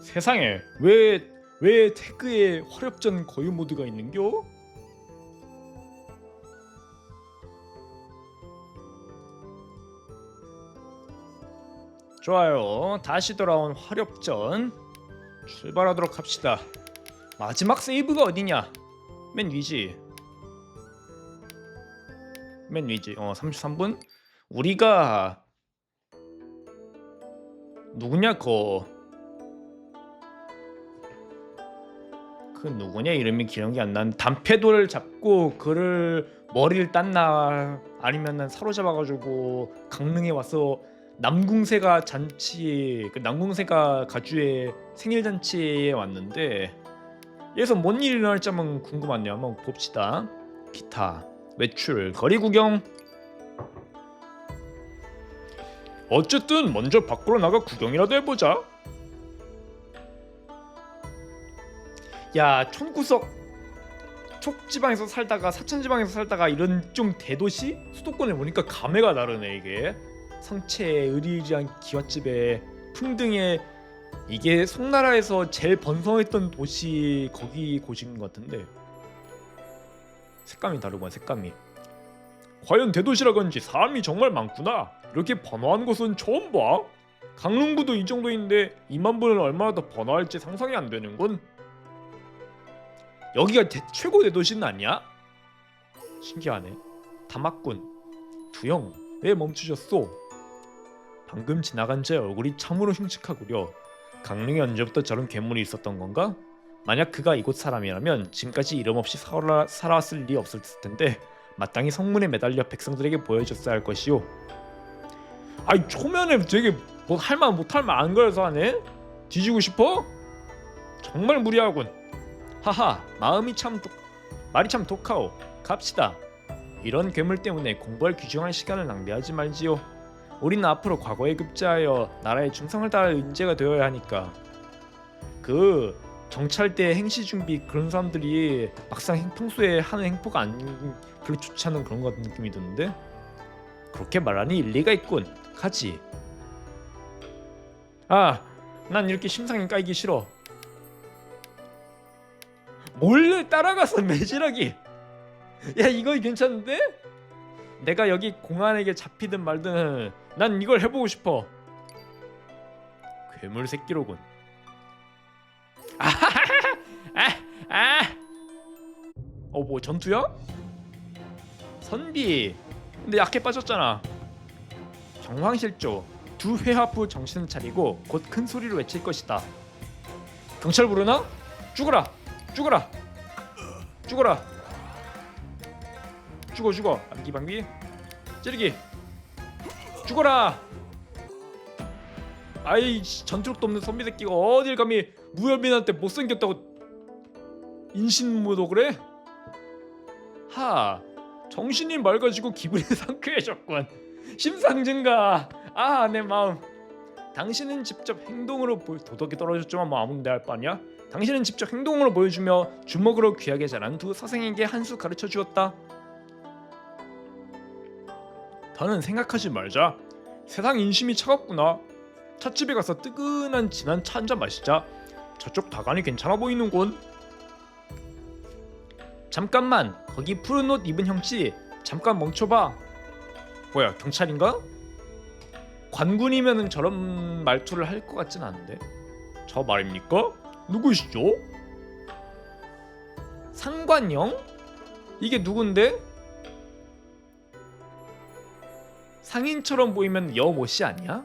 세상에 왜 태그에 화력전 거유 모드가 있는겨? 좋아요. 다시 돌아온 화력전 출발하도록 합시다. 마지막 세이브가 어디냐? 맨 위지. 33분? 우리가 누구냐 그 누구냐 이름이 기억이 안 나는 단패돌을 잡고 그를 머리를 땄나 아니면은 사로잡아가지고 강릉에 와서 남궁세가 잔치 그 남궁세가 가주의 생일 잔치에 왔는데 여기서 뭔 일이 일어날지 한번 궁금하네요. 한번 봅시다. 기타 외출 거리 구경. 어쨌든 먼저 밖으로 나가 구경이라도 해보자. 야, 촌구석 촉지방에서 살다가 사천지방에서 살다가 이런 좀 대도시 수도권에 오니까 감회가 다르네. 이게 성채 으리으리한 기와집에 풍등에 이게 송나라에서 제일 번성했던 도시 거기 곳인 것 같은데 색감이 다르구나. 색감이 과연 대도시라 그런지 사람이 정말 많구나. 이렇게 번화한 곳은 처음 봐. 강릉구도 이 정도인데 2만 분은 얼마나 더 번화할지 상상이 안 되는군. 여기가 최고 대도시는 아니야? 신기하네. 다막군 두영 왜 멈추셨소? 방금 지나간 제 얼굴이 참으로 흉측하구려. 강릉에 언제부터 저런 괴물이 있었던 건가? 만약 그가 이곳 사람이라면 지금까지 이름 없이 살아왔을 리 없을 텐데 마땅히 성문에 매달려 백성들에게 보여줬어야 할 것이오. 아이 초면에 되게 뭐 할만 못할만 안 걸어서 하네? 뒤지고 싶어? 정말 무리하군. 하하 말이 참 독하오. 갑시다. 이런 괴물 때문에 공부할 귀중한 시간을 낭비하지 말지요. 우리는 앞으로 과거에 급제하여 나라에 충성을 다할 인재가 되어야 하니까. 그 정찰대 행시 준비 그런 사람들이 막상 평소에 하는 행포가 안 그렇게 좋지 않은 그런 것 같은 느낌이 드는데 그렇게 말하니 일리가 있군. 가지. 아, 난 이렇게 심상이 까이기 싫어. 몰래 따라가서 매질하기. 야 이거 괜찮은데? 내가 여기 공안에게 잡히든 말든 난 이걸 해보고 싶어. 괴물 새끼로군. 뭐 전투야? 선비. 근데 약해 빠졌잖아. 정황실조. 두 회합 후 정신을 차리고 곧 큰 소리로 외칠 것이다. 경찰 부르나? 죽어라! 죽어라! 죽어라! 죽어! 암기방비 찌르기! 죽어라! 아이 전투력도 없는 선비 새끼가 어딜 감히 무혈민한테 못생겼다고 인신무도 그래? 하! 정신이 맑아지고 기분이 상쾌해졌군. 심상 증가. 아, 내 마음. 당신은 직접 행동으로 도덕이 떨어졌지만 뭐 아무나 할 바 아니야? 당신은 직접 행동으로 보여주며 주먹으로 귀하게 자란 두 서생에게 한 수 가르쳐 주었다. 더는 생각하지 말자. 세상 인심이 차갑구나. 찻집에 가서 뜨끈한 진한 차 한잔 마시자. 저쪽 다간이 괜찮아 보이는군. 잠깐만, 거기 푸른 옷 입은 형씨 잠깐 멈춰봐. 뭐야, 경찰인가? 관군이면은 저런 말투를 할 것 같진 않은데. 저 말입니까? 누구시죠? 상관영? 이게 누군데? 상인처럼 보이면 여모씨 아니야?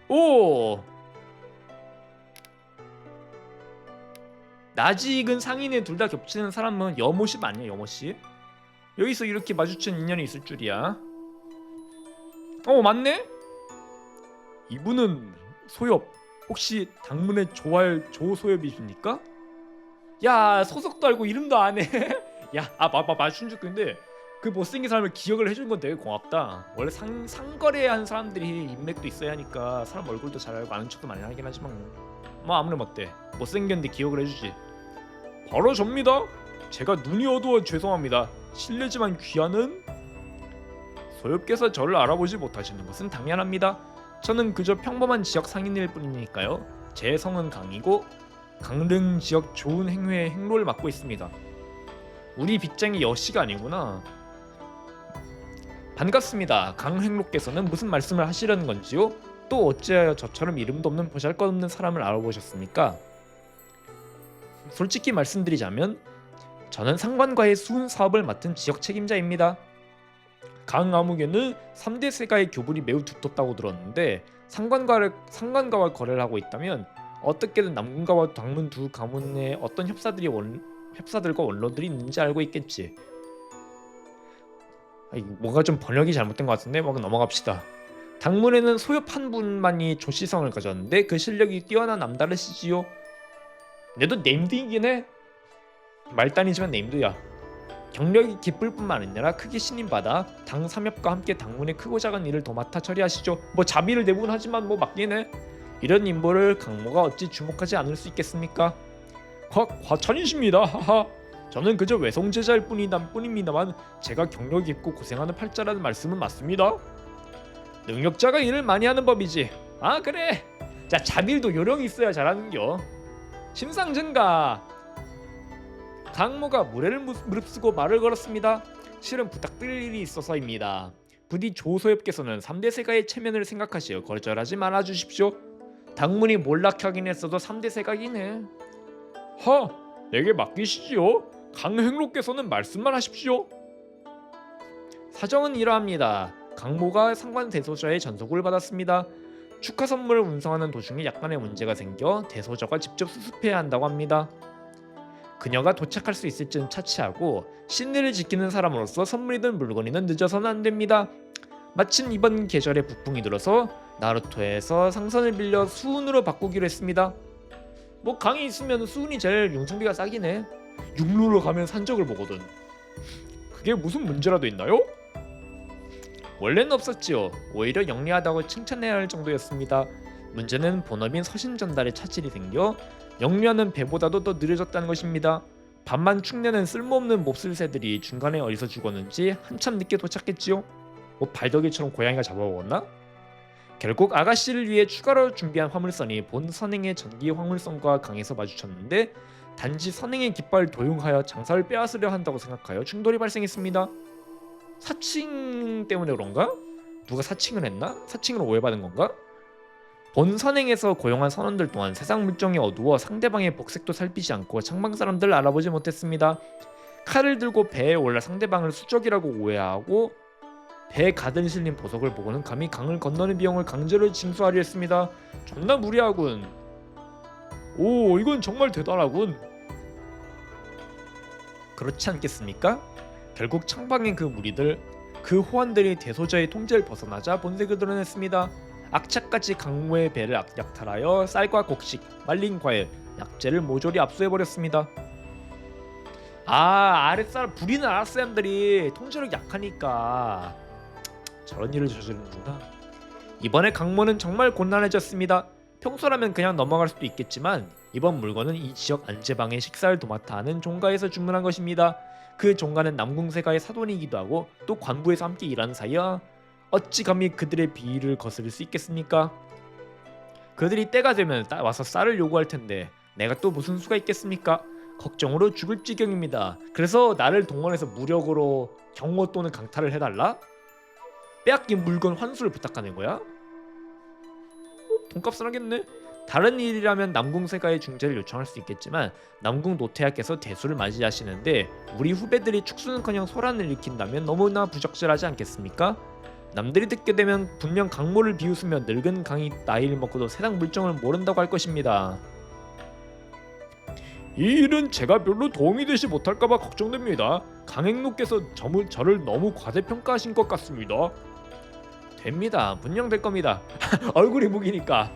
오! 나지 익은 상인에 둘 다 겹치는 사람은 여모씨 아니야? 여모씨? 여기서 이렇게 마주친 인연이 있을 줄이야. 맞네? 이분은 소엽. 혹시 당문에 좋아할 조소엽이십니까? 야 소속도 알고 이름도 안 해. 야 마춘죽인데 그 못생긴 사람을 기억을 해준 건 되게 고맙다. 원래 상거래한 사람들이 인맥도 있어야 하니까 사람 얼굴도 잘 알고 아는 척도 많이 하긴 하지만 뭐 아무렴 어때. 못생겼는데 기억을 해주지. 바로 접니다. 제가 눈이 어두워 죄송합니다. 실례지만 귀하는 소엽께서 저를 알아보지 못하시는 것은 당연합니다. 저는 그저 평범한 지역 상인일 뿐이니까요. 제 성은 강이고 강릉 지역 좋은 행회의 행로를 맡고 있습니다. 우리 빚쟁이 여씨가 아니구나. 반갑습니다. 강행로께서는 무슨 말씀을 하시려는 건지요? 또 어찌하여 저처럼 이름도 없는 보잘것없는 사람을 알아보셨습니까? 솔직히 말씀드리자면 저는 상관과의 수은 사업을 맡은 지역 책임자입니다. 강암흑에는 3대 세가의 교분이 매우 두텁다고 들었는데 상관과와 거래를 하고 있다면 어떻게든 남군가와 당문 두 가문에 어떤 협사들과 원로들이 있는지 알고 있겠지. 뭔가 좀 번역이 잘못된 것 같은데 넘어갑시다. 당문에는 소엽 한 분만이 조시성을 가졌는데 그 실력이 뛰어난 남다르시지요. 얘도 네임드이긴 해. 말단이지만 네임드야. 경력이 깊을 뿐만 아니라 크게 신임받아 당 삼협과 함께 당문의 크고 작은 일을 도맡아 처리하시죠. 자비를 대부분 하지만 맞긴 해. 이런 인물을 강모가 어찌 주목하지 않을 수 있겠습니까? 과찬이십니다. 하하. 저는 그저 외송제자일 뿐입니다만 제가 경력 있고 고생하는 팔자라는 말씀은 맞습니다. 능력자가 일을 많이 하는 법이지. 아 그래. 자 자빌도 요령이 있어야 잘하는겨. 심상정가. 강모가 무례를 무릅쓰고 말을 걸었습니다. 실은 부탁드릴 일이 있어서입니다. 부디 조소엽께서는 3대 세가의 체면을 생각하시어 거절하지 말아주십시오. 당문이 몰락하긴 했어도 3대 세가긴 해. 내게 맡기시지요. 강행로께서는 말씀만 하십시오. 사정은 이러합니다. 강모가 상관 대소저의 전속을 받았습니다. 축하 선물을 운송하는 도중에 약간의 문제가 생겨 대소저가 직접 수습해야 한다고 합니다. 그녀가 도착할 수 있을지는 차치하고 신뢰를 지키는 사람으로서 선물이든 물건이든 늦어서는 안 됩니다. 마침 이번 계절에 북풍이 들어서 나루토에서 상선을 빌려 수운으로 바꾸기로 했습니다. 강이 있으면 수운이 제일 융통비가 싸긴 해. 육로로 가면 산적을 보거든. 그게 무슨 문제라도 있나요? 원래는 없었지요. 오히려 영리하다고 칭찬해야 할 정도였습니다. 문제는 본업인 서신 전달에 차질이 생겨 영리하는 배보다도 더 느려졌다는 것입니다. 밤만 축내는 쓸모없는 몹쓸 새들이 중간에 어디서 죽었는지 한참 늦게 도착했지요. 발더기처럼 고양이가 잡아먹었나? 결국 아가씨를 위해 추가로 준비한 화물선이 본 선행의 전기 화물선과 강에서 마주쳤는데 단지 선행의 깃발을 도용하여 장사를 빼앗으려 한다고 생각하여 충돌이 발생했습니다. 사칭 때문에 그런가? 누가 사칭을 했나? 사칭으로 오해받은 건가? 본 선행에서 고용한 선원들 또한 세상 물정이 어두워 상대방의 복색도 살피지 않고 창방 사람들을 알아보지 못했습니다. 칼을 들고 배에 올라 상대방을 수적이라고 오해하고 배에 가득 실린 보석을 보고는 감히 강을 건너는 비용을 강제로 징수하려 했습니다. 존나 무리하군. 오, 이건 정말 대단하군. 그렇지 않겠습니까? 결국 창방의 그 무리들, 그 호환들이 대소자의 통제를 벗어나자 본색을 드러냈습니다. 악착같이 강모의 배를 약탈하여 쌀과 곡식, 말린 과일, 약재를 모조리 압수해버렸습니다. 아랫사람 부리는 아랫사람들이 통제력 약하니까 저런 일을 저지르는구나. 이번에 강모는 정말 곤란해졌습니다. 평소라면 그냥 넘어갈 수도 있겠지만 이번 물건은 이 지역 안제방의 식사를 도맡아 하는 종가에서 주문한 것입니다. 그 종가는 남궁세가의 사돈이기도 하고 또 관부에서 함께 일하는 사이야 어찌 감히 그들의 비위를 거스를 수 있겠습니까? 그들이 때가 되면 와서 쌀을 요구할 텐데 내가 또 무슨 수가 있겠습니까? 걱정으로 죽을 지경입니다. 그래서 나를 동원해서 무력으로 경호 또는 강탈을 해달라? 빼앗긴 물건 환수를 부탁하는 거야? 돈값은 하겠네. 다른 일이라면 남궁세가의 중재를 요청할 수 있겠지만 남궁 노태하께서 대수를 맞이하시는데 우리 후배들이 축수는커녕 소란을 일으킨다면 너무나 부적절하지 않겠습니까? 남들이 듣게 되면 분명 강모를 비웃으며 늙은 강이 나이를 먹고도 세상 물정을 모른다고 할 것입니다. 이 일은 제가 별로 도움이 되지 못할까봐 걱정됩니다. 강행로께서 저를 너무 과대평가하신 것 같습니다. 됩니다. 분명 될 겁니다. 얼굴이 무기니까.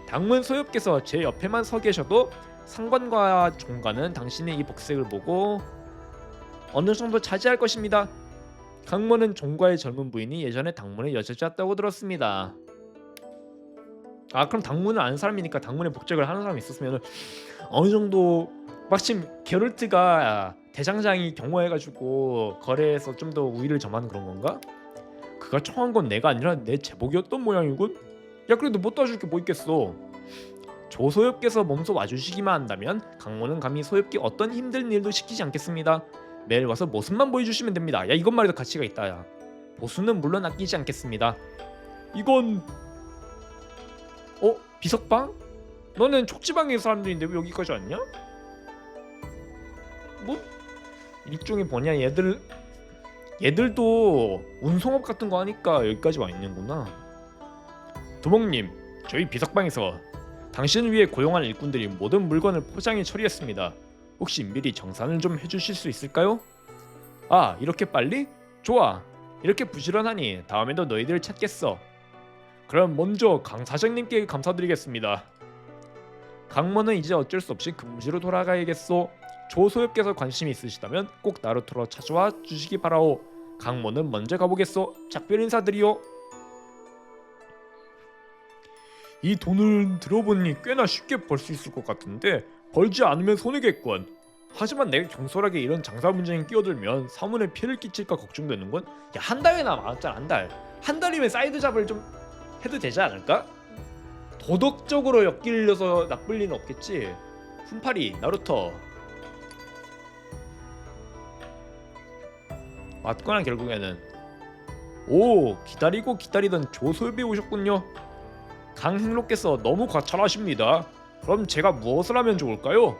당문 소엽께서 제 옆에만 서 계셔도 상관과 종관은 당신의 이 복색을 보고 어느 정도 차지할 것입니다. 강모는 종과의 젊은 부인이 예전에 당문의 여자였다고 들었습니다. 그럼 당문을 아는 사람이니까 당문의 복직을 하는 사람이 있었으면 어느 정도 마침 게롤트가 대장장이 경호해가지고 거래해서 좀 더 우위를 점하는 그런 건가? 그가 청한 건 내가 아니라 내 제복이었던 모양이군. 야 그래도 못 도와줄 게 뭐 있겠어. 조소엽께서 몸소 와주시기만 한다면 강모는 감히 소엽께 어떤 힘든 일도 시키지 않겠습니다. 매일 와서 모습만 보여주시면 됩니다. 야 이것만 해도 가치가 있다. 야 보수는 물론 아끼지 않겠습니다. 이건 비석방? 너는 촉지방의 사람들인데 왜 여기까지 왔냐? 뭐 일종의 뭐냐 얘들도 운송업 같은 거 하니까 여기까지 와 있는구나. 도목님, 저희 비석방에서 당신을 위해 고용한 일꾼들이 모든 물건을 포장해 처리했습니다. 혹시 미리 정산을 좀 해주실 수 있을까요? 아, 이렇게 빨리? 좋아. 이렇게 부지런하니 다음에도 너희들을 찾겠어. 그럼 먼저 강 사장님께 감사드리겠습니다. 강모는 이제 어쩔 수 없이 근무지로 돌아가야겠소. 조소엽께서 관심이 있으시다면 꼭 나루토로 찾아와 주시기 바라오. 강모는 먼저 가보겠소. 작별 인사드리오. 이 돈을 들어보니 꽤나 쉽게 벌 수 있을 것 같은데 벌지 않으면 손해겠군. 하지만 내가 경솔하게 이런 장사 문제에 끼어들면 사문에 피해를 끼칠까 걱정되는군. 야, 한 달이나 많았잖아. 한 달이면 사이드 잡을 좀 해도 되지 않을까? 도덕적으로 엮일려서 나쁠 리는 없겠지. 훈파리 나루토 맞거나 결국에는. 오, 기다리고 기다리던 조솔비 오셨군요. 강행로께서 너무 과찰하십니다. 그럼 제가 무엇을 하면 좋을까요?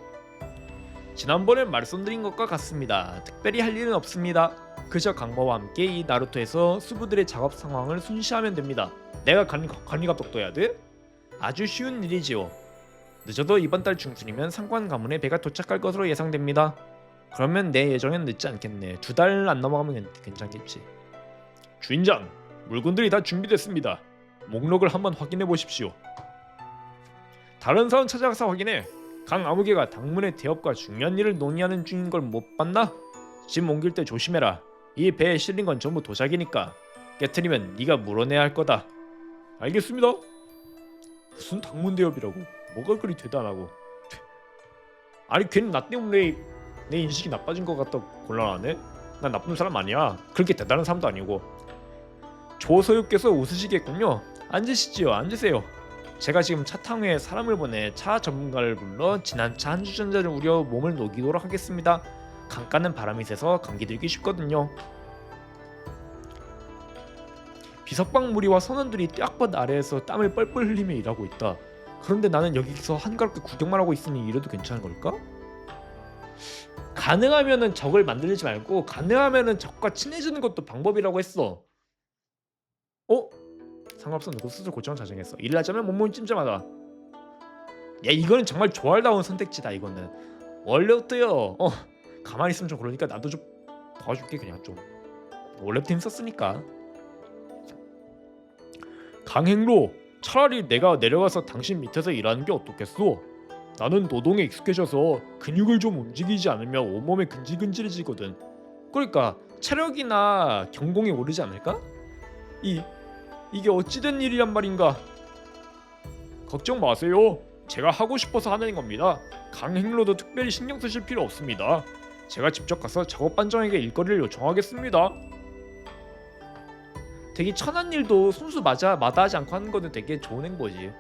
지난번에 말씀드린 것과 같습니다. 특별히 할 일은 없습니다. 그저 강모와 함께 이 나루토에서 수부들의 작업 상황을 순시하면 됩니다. 내가 관리감독도 해야 돼? 아주 쉬운 일이지요. 늦어도 이번 달 중순이면 상관 가문에 배가 도착할 것으로 예상됩니다. 그러면 내 예정엔 늦지 않겠네. 2달 안 넘어가면 괜찮겠지. 주인장, 물건들이 다 준비됐습니다. 목록을 한번 확인해 보십시오. 다른 사원 찾아가서 확인해. 강 아무개가 당문의 대업과 중요한 일을 논의하는 중인 걸 못 봤나? 짐 옮길 때 조심해라. 이 배에 실린 건 전부 도자기니까 깨트리면 네가 물어내야 할 거다. 알겠습니다. 무슨 당문 대업이라고? 뭐가 그리 대단하고. 아니 괜히 나 때문에 내 인식이 나빠진 것 같다 곤란하네. 난 나쁜 사람 아니야. 그렇게 대단한 사람도 아니고. 조서유께서 웃으시겠군요. 앉으시지요. 앉으세요. 제가 지금 차탕후에 사람을 보내 차 전문가를 불러 지난 차 한 주전자를 우려 몸을 녹이도록 하겠습니다. 강가는 바람이 세서 감기 들기 쉽거든요. 비석방 무리와 선원들이 뙑밭 아래에서 땀을 뻘뻘 흘리며 일하고 있다. 그런데 나는 여기서 한가롭게 구경만 하고 있으니 이래도 괜찮은 걸까? 가능하면은 적을 만들지 말고 가능하면은 적과 친해지는 것도 방법이라고 했어. 상관없어. 누구 스스로 고정을 자정했어. 일을 하자면 몸몸 찜찜하다. 야 이거는 정말 조알다운 선택지다. 이거는 원래부터요. 가만히 있으면 좀 그러니까 나도 좀 도와줄게. 그냥 좀 원래부터 힘썼으니까. 강행로, 차라리 내가 내려가서 당신 밑에서 일하는 게 어떻겠소? 나는 노동에 익숙해져서 근육을 좀 움직이지 않으면 온몸에 근질근질해지거든. 그러니까 체력이나 경공이 오르지 않을까? 이게 어찌된 일이란 말인가? 걱정 마세요. 제가 하고 싶어서 하는 겁니다. 강행로도 특별히 신경 쓰실 필요 없습니다. 제가 직접 가서 작업반장에게 일거리를 요청하겠습니다. 되게 천한 일도 순수 마다하지 않고 하는 거는 되게 좋은 행보지.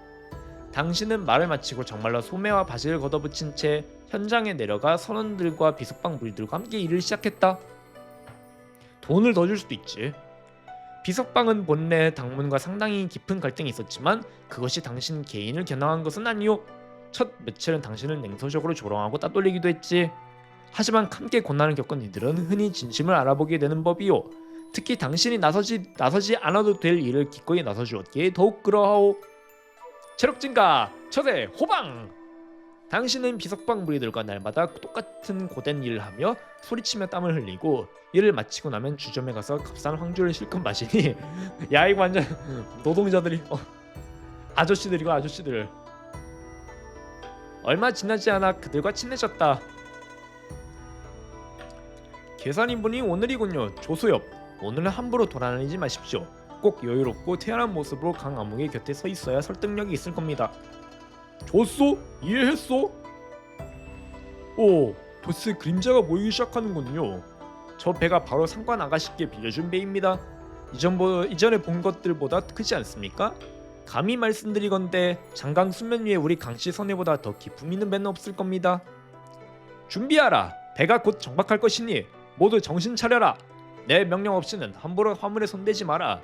당신은 말을 마치고 정말로 소매와 바지를 걷어붙인 채 현장에 내려가 선원들과 비석방 무리들과 함께 일을 시작했다. 돈을 더 줄 수도 있지. 비석방은 본래 당문과 상당히 깊은 갈등이 있었지만 그것이 당신 개인을 겨냥한 것은 아니오. 첫 며칠은 당신을 냉소적으로 조롱하고 따돌리기도 했지. 하지만 함께 고난을 겪은 이들은 흔히 진심을 알아보게 되는 법이오. 특히 당신이 나서지 않아도 될 일을 기꺼이 나서주었기에 더욱 그러하오. 체력 증가, 처세, 호방! 당신은 비석방 무리들과 날마다 똑같은 고된 일을 하며 소리치며 땀을 흘리고 일을 마치고 나면 주점에 가서 값싼 황주를 실컷 마시니 야 이거 완전 노동자들이 아저씨들이고 아저씨들. 얼마 지나지 않아 그들과 친해졌다. 계산인분이 오늘이군요. 조소엽, 오늘은 함부로 돌아다니지 마십시오. 꼭 여유롭고 태연한 모습으로 강아무개 곁에 서 있어야 설득력이 있을 겁니다. 줬소? 이해했소? 도스 그림자가 모이기 시작하는군요. 저 배가 바로 상관 아가씨께 빌려준 배입니다. 이전에 본 것들보다 크지 않습니까? 감히 말씀드리건대 장강 수면 위에 우리 강씨 선회보다 더 기품 있는 배는 없을 겁니다. 준비하라. 배가 곧 정박할 것이니 모두 정신 차려라. 내 명령 없이는 함부로 화물에 손대지 마라.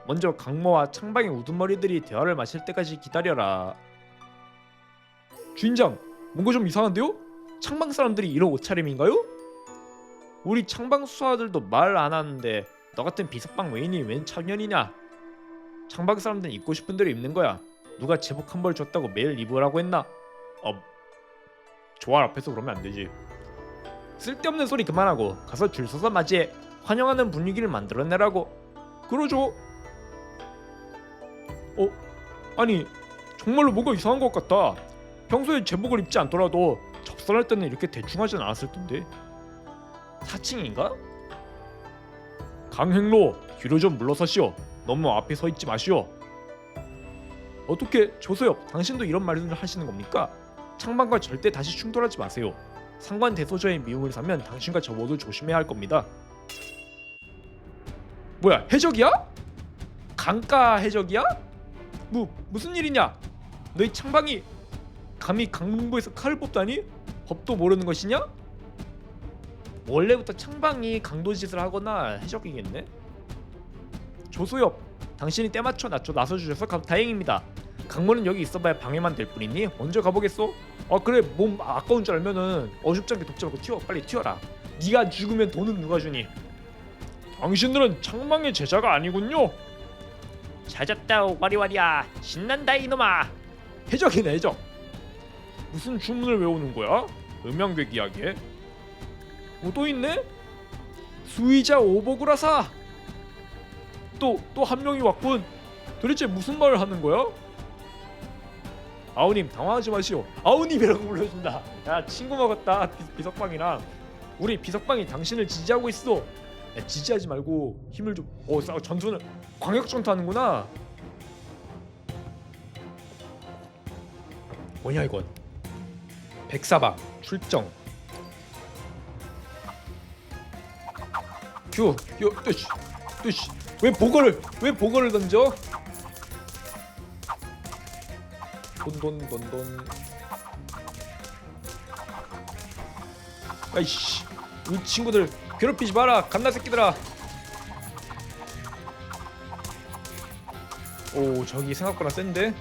먼저 강모와 창방의 우두머리들이 대화를 마실 때까지 기다려라. 주인장, 뭔가 좀 이상한데요? 창방 사람들이 이런 옷차림인가요? 우리 창방 수하들도 말 안 하는데 너 같은 비석방 외인이 웬 참견이냐? 창방 사람들은 입고 싶은 대로 입는 거야. 누가 제복 한 벌 줬다고 매일 입으라고 했나? 조알 앞에서 그러면 안 되지. 쓸데없는 소리 그만하고 가서 줄 서서 맞이해. 환영하는 분위기를 만들어내라고. 그러죠. 아니 정말로 뭔가 이상한 것 같다. 평소에 제복을 입지 않더라도 접선할 때는 이렇게 대충 하진 않았을 텐데. 사칭인가? 강행로, 뒤로 좀 물러서시오. 너무 앞에 서 있지 마시오. 어떻게 조소엽, 당신도 이런 말을 하시는 겁니까? 창방과 절대 다시 충돌하지 마세요. 상관 대소저의 미움을 사면 당신과 저 모두 조심해야 할 겁니다. 뭐야, 해적이야? 강가 해적이야? 무슨 일이냐? 너희 창방이 감히 강문부에서 칼을 뽑다니? 법도 모르는 것이냐? 원래부터 창방이 강도짓을 하거나 해적이겠네? 조소엽, 당신이 때맞춰 나서주셔서 다행입니다. 강문은 여기 있어봐야 방해만 될 뿐이니 먼저 가보겠소? 그래, 몸 아까운 줄 알면은 어줍지 않게 돕지 말고 튀어. 빨리 튀어라. 네가 죽으면 돈은 누가 주니? 당신들은 창방의 제자가 아니군요. 찾았다 와리와리야. 신난다 이놈아. 해적이네 해적. 무슨 주문을 외우는 거야? 음양괴기하게. 또 있네? 수의자 오보구라사. 또 한 명이 왔군. 도대체 무슨 말을 하는 거야? 아우님 당황하지 마시오. 아우님이라고 불러준다. 야, 친구 먹었다. 비석방이랑. 우리 비석방이 당신을 지지하고 있어. 야, 지지하지 말고 힘을 좀. 전투는 광역 전투하는구나. 뭐냐 이건? 백사방 출정. 뜨시. 왜 보거를 던져? 돈. 아이씨, 우리 친구들 괴롭히지 마라, 갓나 새끼들아. 오, 저기 생각보다 센데?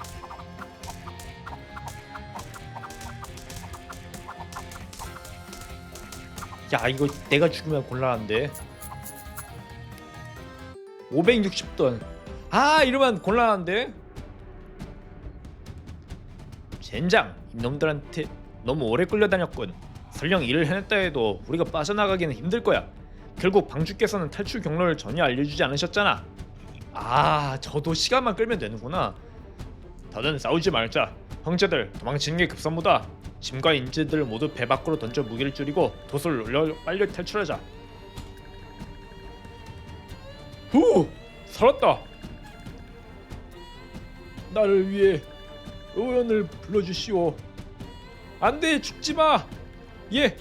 야, 이거 내가 죽으면 곤란한데. 560돈. 이러면 곤란한데. 젠장, 이놈들한테 너무 오래 끌려다녔군. 설령 일을 해냈다 해도 우리가 빠져나가기는 힘들 거야. 결국 방주께서는 탈출 경로를 전혀 알려주지 않으셨잖아. 저도 시간만 끌면 되는구나. 다들 싸우지 말자. 형제들, 도망치는 게 급선무다. 짐과 인재들 모두 배 밖으로 던져 무기를 줄이고 돛을 올려 빨리 탈출하자. 후! 살았다. 나를 위해 의원을 불러주시오. 안돼, 죽지마. 예.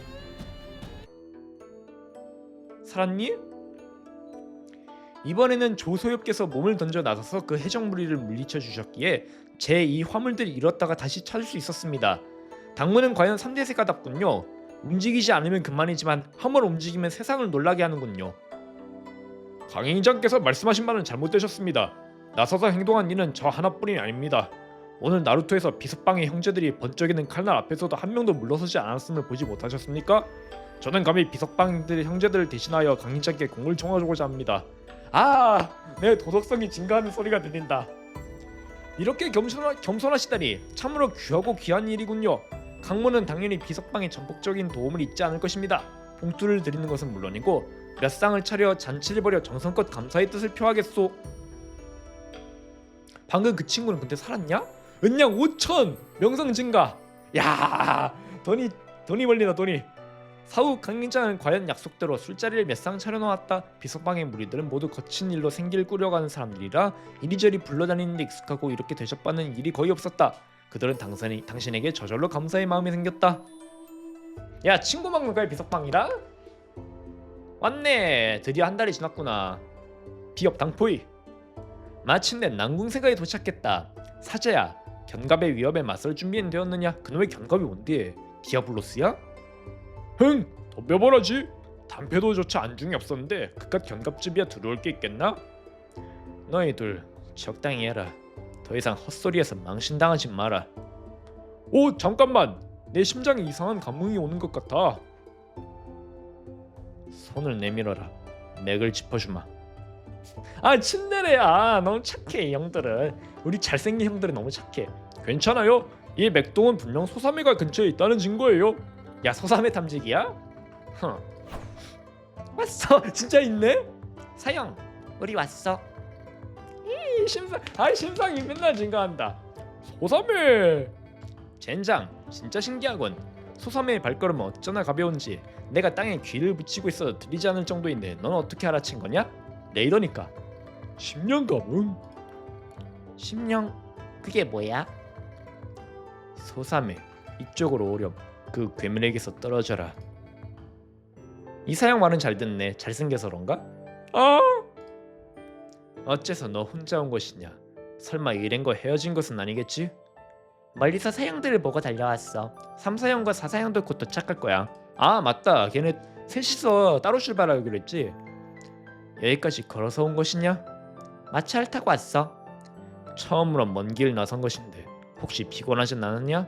살았니? 이번에는 조소엽께서 몸을 던져 나서서 그 해적 무리를 물리쳐 주셨기에 제 이 화물들을 잃었다가 다시 찾을 수 있었습니다. 당무는 과연 3대세가답군요. 움직이지 않으면 그만이지만 한번 움직이면 세상을 놀라게 하는군요. 강행장께서 말씀하신 말은 잘못되셨습니다. 나서서 행동한 이는 저 하나뿐이 아닙니다. 오늘 나루토에서 비석방의 형제들이 번쩍이는 칼날 앞에서도 한 명도 물러서지 않았음을 보지 못하셨습니까? 저는 감히 비석방들의 형제들을 대신하여 강행장께 공을 청하고자 합니다. 내 도덕성이 증가하는 소리가 들린다. 이렇게 겸손하시다니 참으로 귀하고 귀한 일이군요. 강모는 당연히 비석방에 전폭적인 도움을 잊지 않을 것입니다. 봉투를 드리는 것은 물론이고 몇 상을 차려 잔치를 벌여 정성껏 감사의 뜻을 표하겠소. 방금 그 친구는 근데 살았냐? 은양 5천! 명성 증가! 야, 돈이 벌리다 돈이. 사후 강민장은 과연 약속대로 술자리를 몇 상 차려놓았다. 비석방의 무리들은 모두 거친 일로 생기를 꾸려가는 사람들이라 이리저리 불러다니는 데 익숙하고 이렇게 대접받는 일이 거의 없었다. 그들은 당신에게 저절로 감사의 마음이 생겼다. 야, 친구 먹는 거야 비석방이랑? 왔네. 드디어 한 달이 지났구나. 비업 당포이. 마침내 난궁세가에 도착했다. 사제야, 견갑의 위협에 맞설 준비는 되었느냐? 그놈의 견갑이 뭔데? 디아블로스야? 흥! 덤벼버라지. 단패도조차 안중이 없었는데 그깟 견갑집이야 들어올 게 있겠나? 너희들 적당히 해라. 더 이상 헛소리해서 망신당하지 마라. 오, 잠깐만. 내 심장에 이상한 감흥이 오는 것 같아. 손을 내밀어라. 맥을 짚어주마. 아, 친데레야. 너무 착해, 이 형들은. 우리 잘생긴 형들은 너무 착해. 괜찮아요. 이 맥동은 분명 소사매가 근처에 있다는 증거예요. 야, 소사매 탐지기야? 왔어. 진짜 있네. 사형, 우리 왔어. 이 심상이 맨날 증가한다. 소사매. 젠장, 진짜 신기하군. 소사매의 발걸음은 어쩌나 가벼운지 내가 땅에 귀를 붙이고 있어도 들리지 않을 정도인데 넌 어떻게 알아챈 거냐? 레이더니까. 10년 가문? 10년? 그게 뭐야? 소사매, 이쪽으로 오렴. 그 괴물에게서 떨어져라. 이사형 말은 잘 듣네. 잘생겨서 그런가? 아! 어째서 너 혼자 온 것이냐? 설마 이랜거 헤어진 것은 아니겠지? 멀리서 사형들을 보고 달려왔어. 3사형과 4사형도 곧 도착할 거야. 아, 맞다. 걔네 셋이서 따로 출발하기로 했지. 여기까지 걸어서 온 것이냐? 마차를 타고 왔어. 처음으로 먼 길 나선 것인데 혹시 피곤하진 않았냐?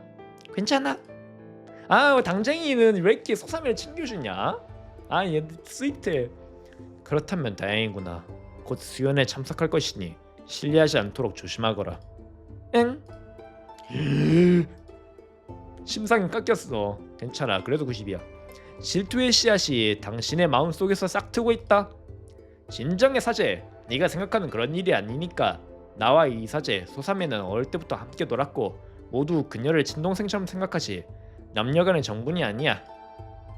괜찮아. 아, 당쟁이는 왜 이렇게 소사매를 챙겨주냐? 아, 얘 스위트해. 그렇다면 다행이구나. 곧 수연에 참석할 것이니 실례하지 않도록 조심하거라. 응? 심상이 깎였어. 괜찮아. 그래도 90이야. 질투의 씨앗이 당신의 마음속에서 싹트고 있다. 진정의 사제. 네가 생각하는 그런 일이 아니니까. 나와 이 사제 소사매는 어릴 때부터 함께 놀았고 모두 그녀를 친동생처럼 생각하지. 남녀간의 정분이 아니야.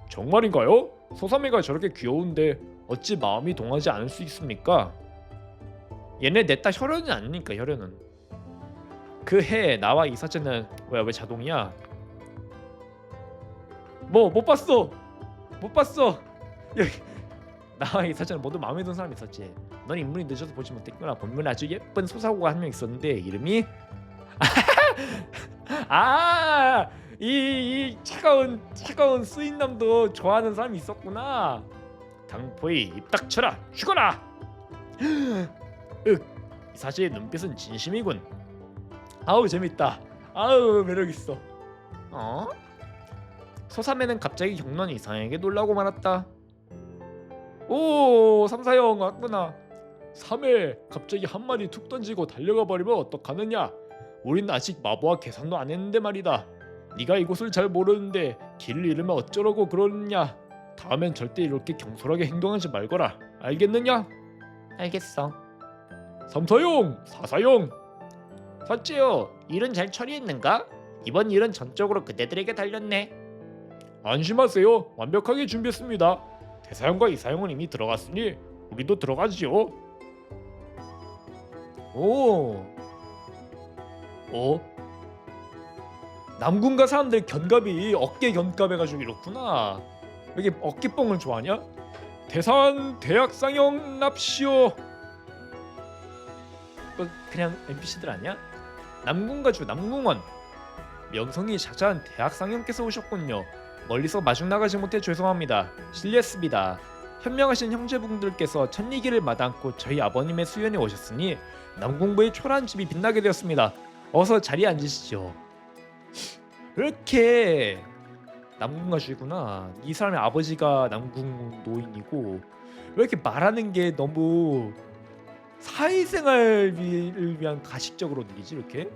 정말인가요? 소사매가 저렇게 귀여운데 어찌 마음이 동하지 않을 수 있습니까? 얘네 넷 다 혈연이 아니니까. 혈연은 그 해 나와 이 사제는 왜 자동이야? 뭐 못 봤어. 여기 나와 이 사제는 모두 마음에 든 사람이 있었지. 넌 인물이 늦어서 보지 못했구나. 본문에 아주 예쁜 소사고가 한 명 있었는데 이름이 이 차가운 스윗남도 좋아하는 사람이 있었구나. 당포이 입 닥쳐라. 죽어라. 이 사제의 눈빛은 진심이군. 아우, 재밌다. 아우, 매력있어. 소사매는 갑자기 경련 이상하게 놀라고 말았다. 오, 3사형 왔구나. 3회 갑자기 한 마리 툭 던지고 달려가 버리면 어떡하느냐. 우린 아직 마법와 계산도 안 했는데 말이다. 네가 이곳을 잘 모르는데 길을 잃으면 어쩌라고 그러느냐. 다음엔 절대 이렇게 경솔하게 행동하지 말거라. 알겠느냐? 알겠어. 3사형, 4사형. 섯째요, 일은 잘 처리했는가? 이번 일은 전적으로 그대들에게 달렸네. 안심하세요. 완벽하게 준비했습니다. 대사형과 이사형은 이미 들어갔으니 우리도 들어가지요. 오. 남군가 사람들 견갑이 어깨 견갑해가지고 이렇구나. 왜 이렇게 어깨뽕을 좋아하냐? 대산 대학상형 납시오. 그냥 NPC들 아니야? 남궁가주 남궁원. 명성이 자자한 대학상형께서 오셨군요. 멀리서 마중 나가지 못해 죄송합니다. 실례했습니다. 현명하신 형제분들께서 천리기를 마다않고 저희 아버님의 수연에 오셨으니 남궁부의 초라한 집이 빛나게 되었습니다. 어서 자리에 앉으시죠. 이렇게 남궁가주구나. 이 사람의 아버지가 남궁 노인이고 왜 이렇게 말하는 게 너무 사회생활을 위한 가식적으로 느리지 이렇게?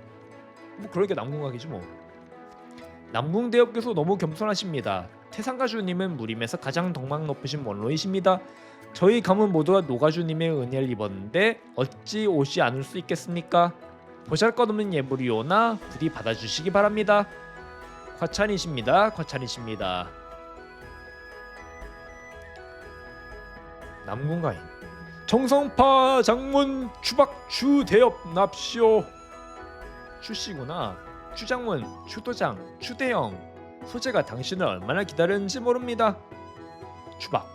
뭐 그러니까 남궁각이지 뭐. 남궁대업께서 너무 겸손하십니다. 태상가주님은 무림에서 가장 덕망 높으신 원로이십니다. 저희 가문 모두가 노가주님의 은혜를 입었는데 어찌 오지 않을 수 있겠습니까? 보잘것없는 예물이오나 부디 받아주시기 바랍니다. 과찬이십니다. 과찬이십니다. 남궁가인 정성파 장문 추박 추대업 납시오. 추씨구나. 추장문, 추도장, 추대영. 소재가 당신을 얼마나 기다렸는지 모릅니다. 추박.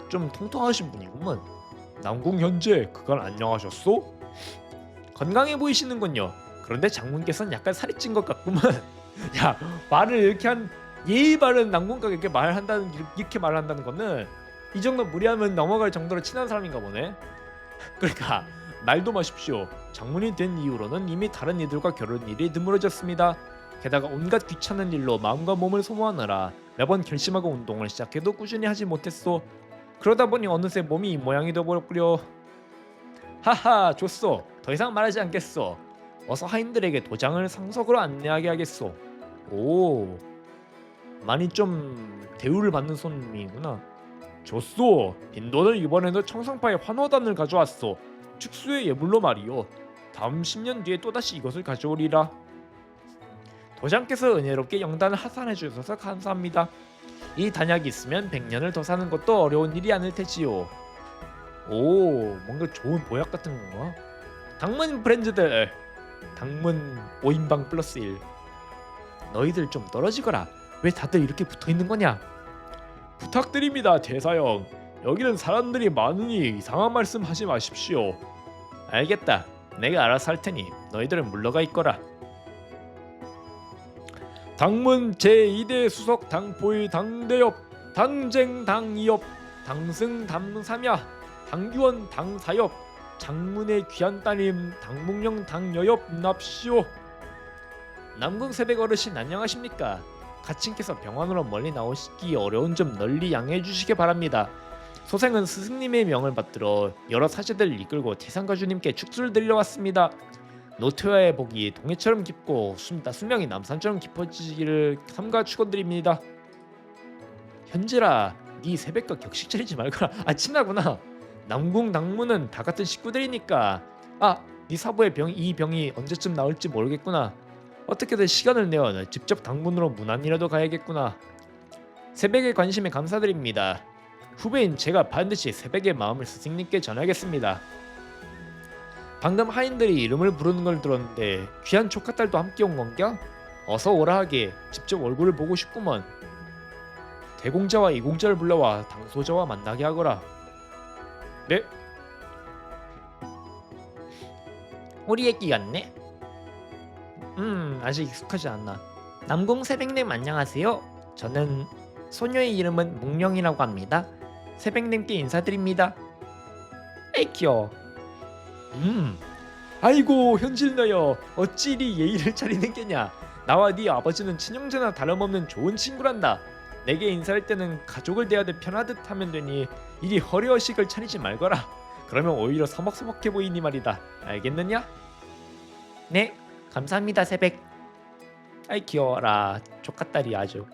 좀 통통하신 분이구먼. 남궁 현재 그간 안녕하셨소? 건강해 보이시는군요. 그런데 장군께서는 약간 살이 찐 것 같구만. 야, 말을 이렇게 한 예의 바른 남궁과 이렇게 말한다는 이렇게 말을 한다는 거는 이 정도 무리하면 넘어갈 정도로 친한 사람인가 보네. 그러니까 말도 마십시오. 장군이 된 이후로는 이미 다른 이들과 결혼 일이 드물어졌습니다. 게다가 온갖 귀찮은 일로 마음과 몸을 소모하느라 매번 결심하고 운동을 시작해도 꾸준히 하지 못했소. 그러다 보니 어느새 몸이 이 모양이 되어버렸구려. 하하, 좋소. 더 이상 말하지 않겠소. 어서 하인들에게 도장을 상석으로 안내하게 하겠소. 오, 많이 좀 대우를 받는 손님이구나. 좋소. 빈도는 이번에도 청성파의 환호단을 가져왔소. 축수의 예물로 말이오. 다음 10년 뒤에 또다시 이것을 가져오리라. 도장께서 은혜롭게 영단을 하산해 주셔서 감사합니다. 이 단약이 있으면 100년을 더 사는 것도 어려운 일이 아닐 테지요. 오, 뭔가 좋은 보약 같은 건가? 당문 브랜드들, 당문 5인방 플러스 1. 너희들 좀 떨어지거라. 왜 다들 이렇게 붙어있는 거냐? 부탁드립니다, 대사형. 여기는 사람들이 많으니 이상한 말씀 하지 마십시오. 알겠다. 내가 알아서 할 테니 너희들은 물러가 있거라. 당문 제2대 수석 당포의 당대엽, 당쟁 당이엽, 당승 당삼야, 당규원 당사엽, 장문의 귀한 따님 당묵령 당여엽 납시오. 남궁 새백 어르신 안녕하십니까? 가친께서 병원으로 멀리 나오시기 어려운 점 널리 양해해 주시기 바랍니다. 소생은 스승님의 명을 받들어 여러 사제들을 이끌고 태상가주님께 축수를 드리러 왔습니다. 노태와의 복이 동해처럼 깊고 수명이 남산처럼 깊어지기를 삼가 축원드립니다. 현질아, 네 새벽과 격식 차리지 말거라. 아, 친하구나. 남궁 당무는 다 같은 식구들이니까. 아, 네 사부의 이 병이 언제쯤 나올지 모르겠구나. 어떻게든 시간을 내어 직접 당문으로 문안이라도 가야겠구나. 새벽의 관심에 감사드립니다. 후배인 제가 반드시 새벽의 마음을 스승님께 전하겠습니다. 방금 하인들이 이름을 부르는 걸 들었는데 귀한 조카딸도 함께 온 건겨? 어서 오라 하게. 직접 얼굴을 보고 싶구먼. 대공자와 이공자를 불러와 당소자와 만나게 하거라. 네? 우리 애기 같네? 아직 익숙하지 않나. 남궁 새백님 안녕하세요. 저는 소녀의 이름은 묵령이라고 합니다. 새백님께 인사드립니다. 에이 귀여워. 아이고 현질너여, 어찌 이리 예의를 차리는 게냐. 나와 네 아버지는 친형제나 다름없는 좋은 친구란다. 내게 인사할 때는 가족을 대하듯 편하듯 하면 되니 이리 허리허식을 차리지 말거라. 그러면 오히려 서먹서먹해 보이니 말이다. 알겠느냐? 네, 감사합니다 새백. 아이 귀여워라. 조카딸이 아주.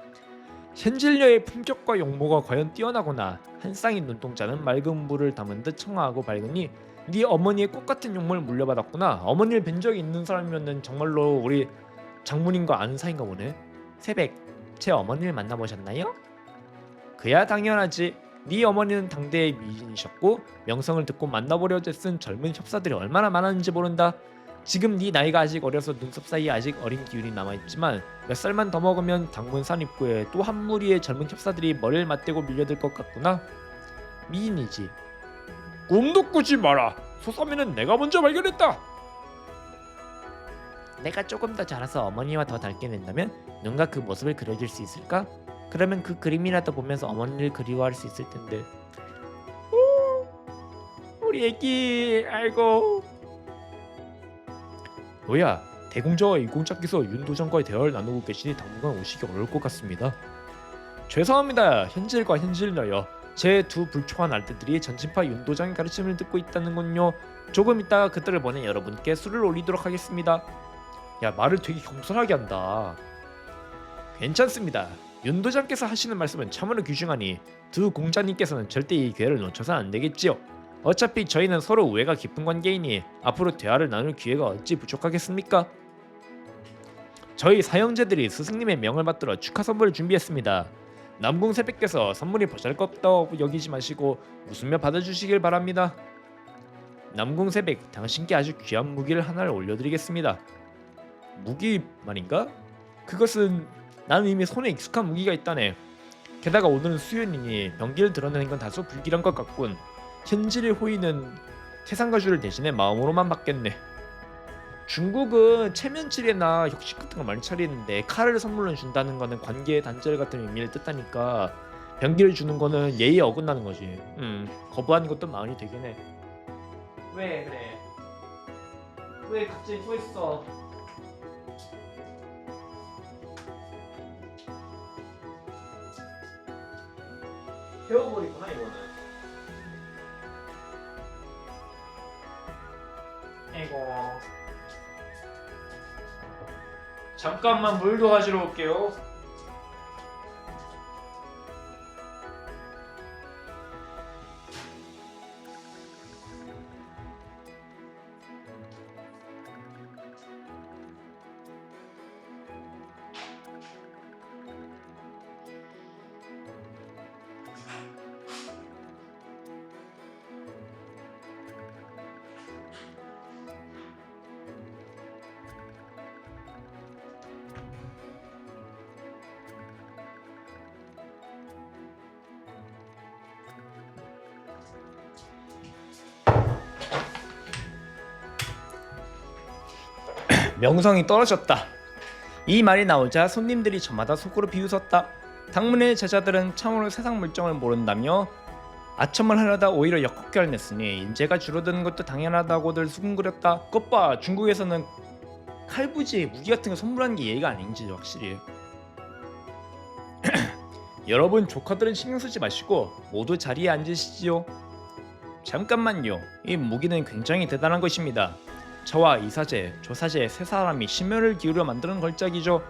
현질녀의 품격과 용모가 과연 뛰어나구나. 한 쌍의 눈동자는 맑은 물을 담은 듯 청아하고 밝으니 네 어머니의 꽃같은 용모를 물려받았구나. 어머니를 뵌 적이 있는 사람이면 정말로 우리 장모님과 아는 사이인가 보네. 새백, 제 어머니를 만나보셨나요? 그야 당연하지. 네 어머니는 당대의 미인이셨고 명성을 듣고 만나보려 애쓴 젊은 협사들이 얼마나 많았는지 모른다. 지금 네 나이가 아직 어려서 눈썹 사이에 아직 어린 기운이 남아있지만 몇 살만 더 먹으면 당문산 입구에 또 한 무리의 젊은 협사들이 머리를 맞대고 밀려들 것 같구나. 미인이지. 꿈도 꾸지 마라. 소사미는 내가 먼저 발견했다. 내가 조금 더 자라서 어머니와 더 닮게 된다면 누군가 그 모습을 그려줄 수 있을까? 그러면 그 그림이라도 보면서 어머니를 그리워할 수 있을 텐데. 우리 애기. 아이고. 뭐야, 대공자와 이공자께서 윤도장과의 대화를 나누고 계시니 당분간 오시기 어려울 것 같습니다. 죄송합니다. 현질과 현질너여. 제 두 불초한 알뜰들이 전진파 윤도장의 가르침을 듣고 있다는군요. 조금 있다가 그들을 보내 여러분께 술을 올리도록 하겠습니다. 야, 말을 되게 겸손하게 한다. 괜찮습니다. 윤도장께서 하시는 말씀은 참으로 귀중하니 두 공자님께서는 절대 이 기회를 놓쳐서는 안 되겠지요. 어차피 저희는 서로 우애가 깊은 관계이니 앞으로 대화를 나눌 기회가 어찌 부족하겠습니까? 저희 사형제들이 스승님의 명을 받들어 축하 선물을 준비했습니다. 남궁 새백께서 선물이 보잘것없다고 여기지 마시고 웃으며 받아주시길 바랍니다. 남궁 새백, 당신께 아주 귀한 무기를 하나를 올려드리겠습니다. 무기 말인가? 그것은 나는 이미 손에 익숙한 무기가 있다네. 게다가 오늘은 수요일이니 병기를 드러내는 건 다소 불길한 것 같군. 현질의 호의는 태상가주를 대신해 마음으로만 받겠네. 중국은 체면치레나 격식 같은 거 많이 차리는데 칼을 선물로 준다는 거는 관계 단절 같은 의미를 뜻하니까 병기를 주는 거는 예의에 어긋나는 거지. 거부하는 것도 마음이 되긴 해. 왜 그래? 왜 갑자기 서 있어? 배워버리구나 이거는. 아이고. 잠깐만 물도 가지러 올게요. 명성이 떨어졌다. 이 말이 나오자 손님들이 저마다 속으로 비웃었다. 당문의 제자들은 참으로 세상 물정을 모른다며 아첨을 하려다 오히려 역효과를 냈으니 인재가 줄어드는 것도 당연하다고들 수군거렸다. 그것 봐, 중국에서는 칼부지 무기 같은 거 선물하는 게 예의가 아닌지 확실히. 여러분 조카들은 신경 쓰지 마시고 모두 자리에 앉으시지요. 잠깐만요. 이 무기는 굉장히 대단한 것입니다. 저와 이사제, 조사제 세 사람이 심혈을 기울여 만드는 걸작이죠.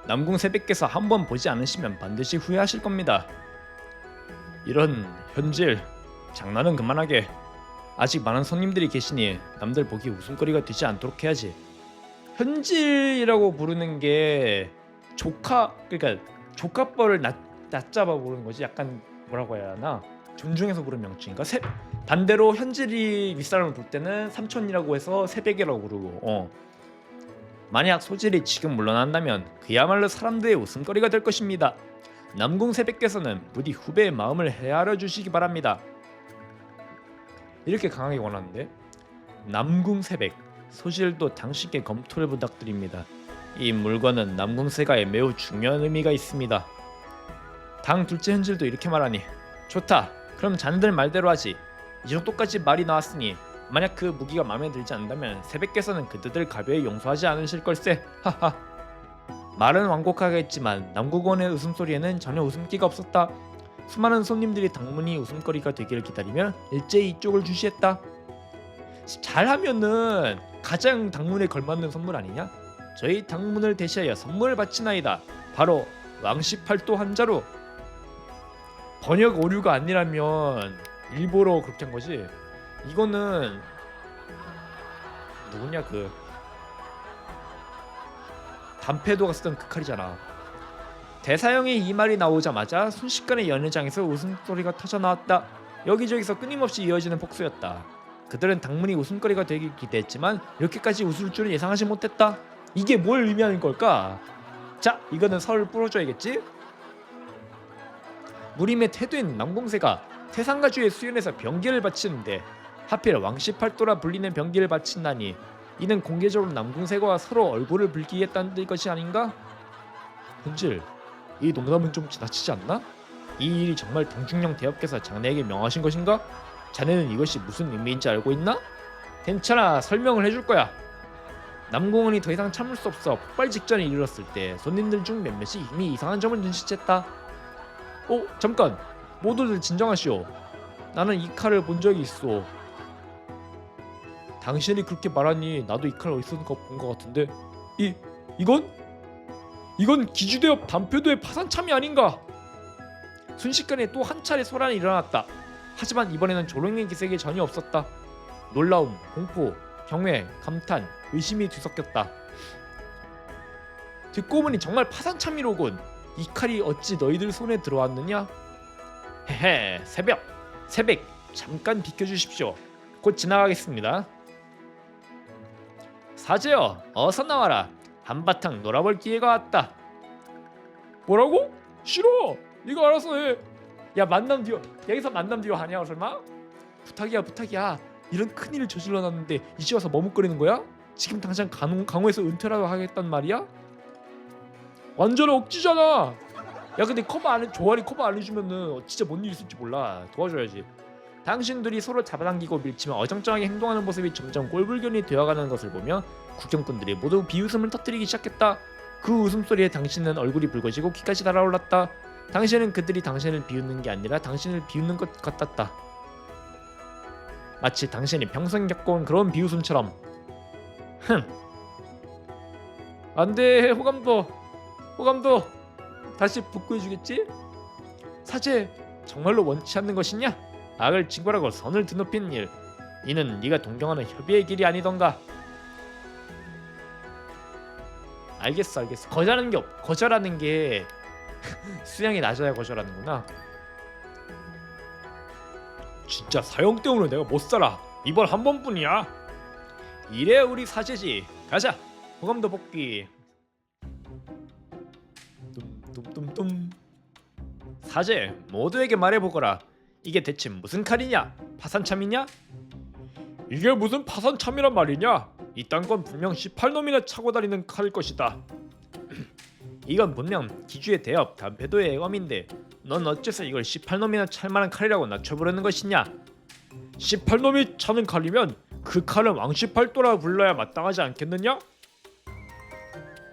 남궁 새벽께서 한번 보지 않으시면 반드시 후회하실 겁니다. 이런 현질, 장난은 그만하게. 아직 많은 손님들이 계시니 남들 보기 웃음거리가 되지 않도록 해야지. 현질이라고 부르는 게 그러니까 조카뻘을 낮잡아 부르는 거지. 약간 뭐라고 해야 하나? 존중해서 부르는 명칭인가? 반대로 현질이 윗사람을 볼 때는 삼촌이라고 해서 새벽이라고 부르고. 만약 소질이 지금 물러난다면 그야말로 사람들의 웃음거리가 될 것입니다. 남궁 새벽께서는 부디 후배의 마음을 헤아려 주시기 바랍니다. 이렇게 강하게 원하는데, 남궁 새벽, 소질도 당신께 검토를 부탁드립니다. 이 물건은 남궁세가에 매우 중요한 의미가 있습니다. 당 둘째 현질도 이렇게 말하니, 좋다. 그럼 자네들 말대로 하지. 이 정도까지 말이 나왔으니 만약 그 무기가 마음에 들지 않는다면 새벽께서는 그들을 가벼이 용서하지 않으실 걸세. 하하. 말은 완곡하게 했지만 남궁원의 웃음소리에는 전혀 웃음기가 없었다. 수많은 손님들이 당문이 웃음거리가 되기를 기다리며 일제히 이쪽을 주시했다. 잘하면은 가장 당문에 걸맞는 선물 아니냐? 저희 당문을 대시하여 선물을 바치나이다. 바로 왕십팔도 한자루. 번역 오류가 아니라면 일부러 그렇게 한 거지. 이거는 누구냐, 그 담패도가 쓰던 그 칼이잖아. 대사형의 이 말이 나오자마자 순식간에 연회장에서 웃음소리가 터져 나왔다. 여기저기서 끊임없이 이어지는 폭소였다. 그들은 당문이 웃음거리가 되길 기대했지만 이렇게까지 웃을 줄은 예상하지 못했다. 이게 뭘 의미하는 걸까? 자, 이거는 설을 뿌려줘야겠지? 무림의 태도인 남궁세가 태상가주의 수연에서 병기를 바치는데 하필 왕십팔도라 불리는 병기를 바친다니, 이는 공개적으로 남궁세가 서로 얼굴을 붉히겠다는 것이 아닌가? 현질, 이 농담은 좀 지나치지 않나? 이 일이 정말 동중령 대업께서 장내에게 명하신 것인가? 자네는 이것이 무슨 의미인지 알고 있나? 괜찮아, 설명을 해줄 거야. 남궁원이 더 이상 참을 수 없어 폭발 직전에 이르렀을 때 손님들 중 몇몇이 이미 이상한 점을 눈치챘다. 잠깐, 모두들 진정하시오. 나는 이 칼을 본 적이 있어. 당신이 그렇게 말하니 나도 이 칼 어디서 본 것 같은데. 이건 기주대업 담표도의 파산참이 아닌가? 순식간에 또 한 차례 소란이 일어났다. 하지만 이번에는 조롱의 기색이 전혀 없었다. 놀라움, 공포, 경외, 감탄, 의심이 뒤섞였다. 듣고 보니 정말 파산참이로군. 이 칼이 어찌 너희들 손에 들어왔느냐? 헤헤, 새벽, 잠깐 비켜주십시오. 곧 지나가겠습니다. 사제여, 어서 나와라. 한바탕 놀아볼 기회가 왔다. 뭐라고? 싫어. 네가 알아서 해. 야, 만남 뒤어, 여기서 만남 뒤어 하냐 설마? 부탁이야. 이런 큰일을 저질러놨는데 이제 와서 머뭇거리는 거야? 지금 당장 강호에서 은퇴라도 하겠단 말이야? 완전 억지잖아. 야 근데 조아리 커버 안 해주면은 진짜 뭔 일 있을지 몰라. 도와줘야지. 당신들이 서로 잡아당기고 밀치며 어정쩡하게 행동하는 모습이 점점 꼴불견이 되어가는 것을 보며 구경꾼들이 모두 비웃음을 터뜨리기 시작했다. 그 웃음소리에 당신은 얼굴이 붉어지고 귀까지 달아올랐다. 당신은 그들이 당신을 비웃는 게 아니라 당신을 비웃는 것 같았다. 마치 당신이 평생 겪어온 그런 비웃음처럼. 안돼 호감도 다시 복구해주겠지? 사제 정말로 원치 않는 것이냐? 악을 징벌하고 선을 드높이는 일, 이는 네가 동경하는 협의의 길이 아니던가. 알겠어. 거절하는 게 수양이 낮아야 거절하는구나. 진짜 사형 때문에 내가 못 살아. 이번 한 번뿐이야. 이래 우리 사제지. 가자. 호감도 복귀. 뚠뚠뚠. 사제 모두에게 말해보거라. 이게 대체 무슨 칼이냐? 파산참이냐? 이게 무슨 파산참이란 말이냐? 이딴 건 분명 18놈이나 차고 다니는 칼일 것이다. 이건 분명 기주의 대업, 단패도의 애검인데 넌 어째서 이걸 18놈이나 찰만한 칼이라고 낮춰부르는 것이냐? 18놈이 차는 칼이면 그 칼은 왕18도라 불러야 마땅하지 않겠느냐?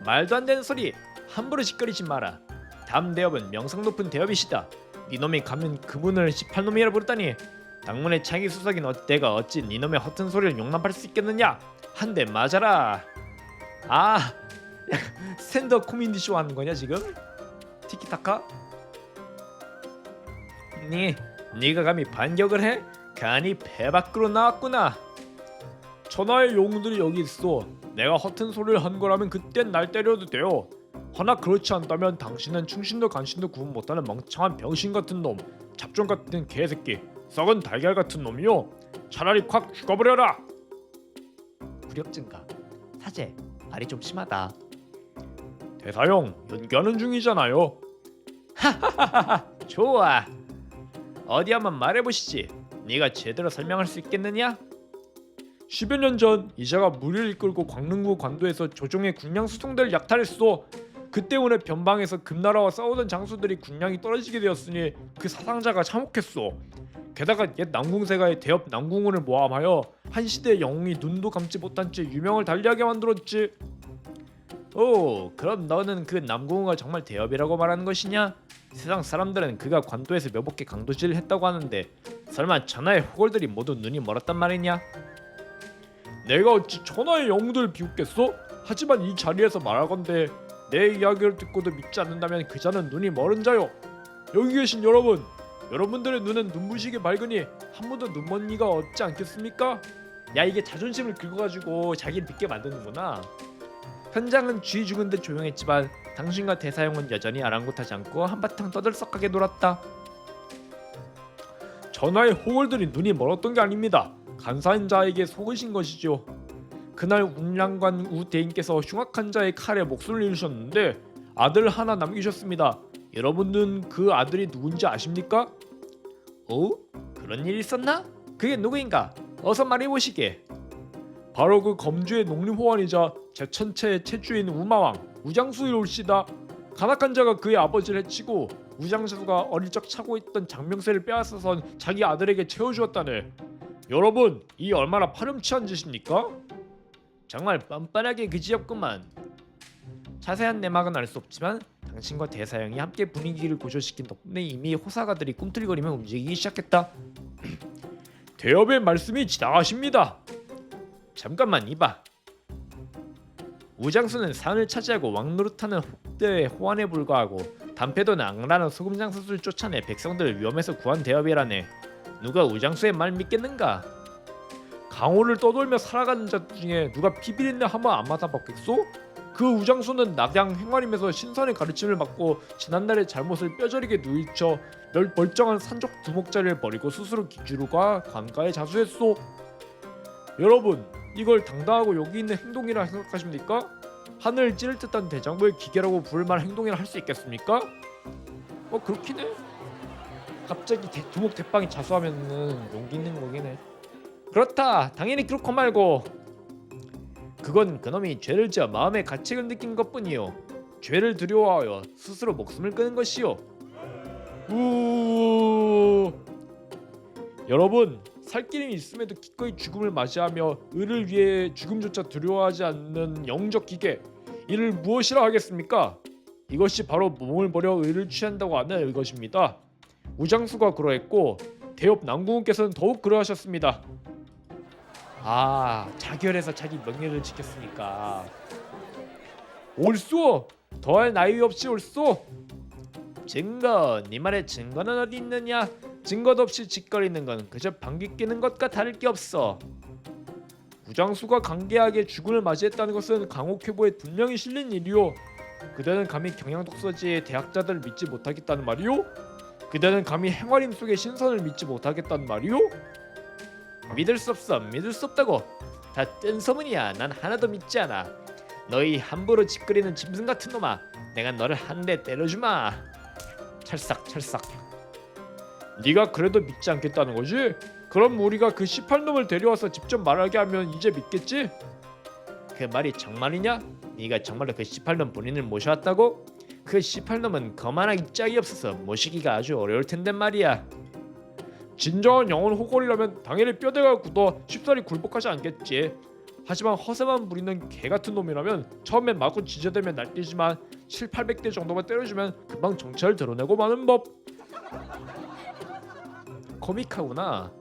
말도 안 되는 소리. 함부로 짓거리지 마라. 다음 대업은 명성 높은 대업이시다. 니놈이 가면 그분을 18놈이라 부르다니. 당문의 차기 수석인 내가 어찌 니놈의 허튼 소리를 용납할 수 있겠느냐? 한 대 맞아라. 아 스탠드업 코미디 쇼 하는 거냐 지금? 티키타카? 네가 감히 반격을 해? 간이 배 밖으로 나왔구나. 천하의 영웅들이 여기 있어. 내가 허튼 소리를 한 거라면 그땐 날 때려도 돼요. 허나 그렇지 않다면 당신은 충신도 간신도 구분 못하는 멍청한 병신 같은 놈, 잡종 같은 개새끼, 썩은 달걀 같은 놈이요. 차라리 콱 죽어버려라. 굴욕 증가. 사제 말이 좀 심하다. 대사형 연기하는 중이잖아요. 하하하하 좋아. 어디 한번 말해보시지. 네가 제대로 설명할 수 있겠느냐? 10여 년 전 이자가 무리를 이끌고 광릉구 관도에서 조종의 군량 수송대를 약탈했어. 그 때문에 변방에서 금나라와 싸우던 장수들이 군량이 떨어지게 되었으니 그 사상자가 참혹했어. 게다가 옛 남궁세가의 대업 남궁훈을 모함하여 한 시대의 영웅이 눈도 감지 못한 채 유명을 달리하게 만들었지. 오, 그럼 너는 그 남궁훈가 정말 대업이라고 말하는 것이냐? 세상 사람들은 그가 관도에서 묘복해 강도질을 했다고 하는데 설마 천하의 호걸들이 모두 눈이 멀었단 말이냐? 내가 어찌 천하의 영웅들을 비웃겠어? 하지만 이 자리에서 말하건대 내 이야기를 듣고도 믿지 않는다면 그 자는 눈이 멀은 자요. 여기 계신 여러분들의 눈은 눈부시게 밝으니 한 번도 눈먼 이가 없지 않겠습니까? 야 이게 자존심을 긁어가지고 자기를 믿게 만드는구나. 현장은 쥐 죽은 듯 조용했지만 당신과 대사형은 여전히 아랑곳하지 않고 한바탕 떠들썩하게 놀았다. 전하의 호걸들이 눈이 멀었던 게 아닙니다. 간사한 자에게 속으신 것이죠. 그날 운량관 우대인께서 흉악한 자의 칼에 목숨을 잃으셨는데 아들 하나 남기셨습니다. 여러분은 그 아들이 누군지 아십니까? 그런 일이 있었나? 그게 누구인가? 어서 말해보시게. 바로 그 검주의 농림호환이자 제천체의 체주인 우마왕 우장수의 올시다. 간악한 자가 그의 아버지를 해치고 우장수가 어릴 적 차고 있던 장명세를 빼앗아선 자기 아들에게 채워주었다네. 여러분, 이 얼마나 파렴치한 짓입니까? 정말 뻔뻔하게 그지없구만. 자세한 내막은 알 수 없지만 당신과 대사형이 함께 분위기를 고조시킨 덕분에 이미 호사가들이 꿈틀거리며 움직이기 시작했다. 대업의 말씀이 지나가십니다. 잠깐만 이봐. 우장수는 산을 차지하고 왕노릇하는 혹대의 호환에 불과하고 단패도는 악랄한 소금장수를 쫓아내 백성들을 위험에서 구한 대업이라네. 누가 우장수의 말 믿겠는가? 강호를 떠돌며 살아가는 자 중에 누가 피비린내 한번 안 맡아봤겠소? 그 우장수는 낙양 행활임에서 신선의 가르침을 받고 지난날의 잘못을 뼈저리게 누이쳐 멀쩡한 산적 두목자리를 버리고 스스로 기주루가 관가에 자수했소. 여러분, 이걸 당당하고 여기 있는 행동이라 생각하십니까? 하늘을 찌를 듯한 대장부의 기계라고 부를 만한 행동이라 할 수 있겠습니까? 그렇긴 해. 갑자기 두목 대빵이 자수하면은 용기 있는 거긴 해. 그렇다. 당연히 그렇고 말고. 그건 그놈이 죄를 지어 마음의 가책을 느낀 것뿐이요. 죄를 두려워하여 스스로 목숨을 끊은 것이요. 우 여러분, 살 길이 있음에도 기꺼이 죽음을 맞이하며 의를 위해 죽음조차 두려워하지 않는 영적 기계, 이를 무엇이라 하겠습니까? 이것이 바로 몸을 버려 의를 취한다고 하는 이것입니다. 우장수가 그러했고 대엽 남궁께서는 더욱 그러하셨습니다. 자결해서 자기 명예를 지켰으니까. 옳소! 더할 나위 없이 옳소! 증거, 네 말에 증거는 어디 있느냐? 증거도 없이 짓거리는 건 그저 방귀 뀌는 것과 다를 게 없어. 우장수가 강개하게 죽음을 맞이했다는 것은 강옥회보에 분명히 실린 일이요. 그대는 감히 경양독서지의 대학자들을 믿지 못하겠다는 말이요? 그대는 감히 행활임 속의 신선을 믿지 못하겠다는 말이요? 믿을 수 없어, 믿을 수 없다고. 다 뜬 소문이야. 난 하나도 믿지 않아. 너희 함부로 짓거리는 짐승 같은 놈아, 내가 너를 한 대 때려주마. 찰싹 찰싹. 네가 그래도 믿지 않겠다는 거지? 그럼 우리가 그 18놈을 데려와서 직접 말하게 하면 이제 믿겠지? 그 말이 정말이냐? 네가 정말로 그 18놈 본인을 모셔왔다고? 그 18놈은 거만하기 짝이 없어서 모시기가 아주 어려울 텐데 말이야. 진정한 영혼 호걸이라면 당연히 뼈대가 굳어 쉽사리 굴복하지 않겠지. 하지만 허세만 부리는 개같은 놈이라면 처음엔 마구 지저대면 날뛰지만 7,800대 정도만 때려주면 금방 정체를 드러내고 마는 법. 코믹하구나.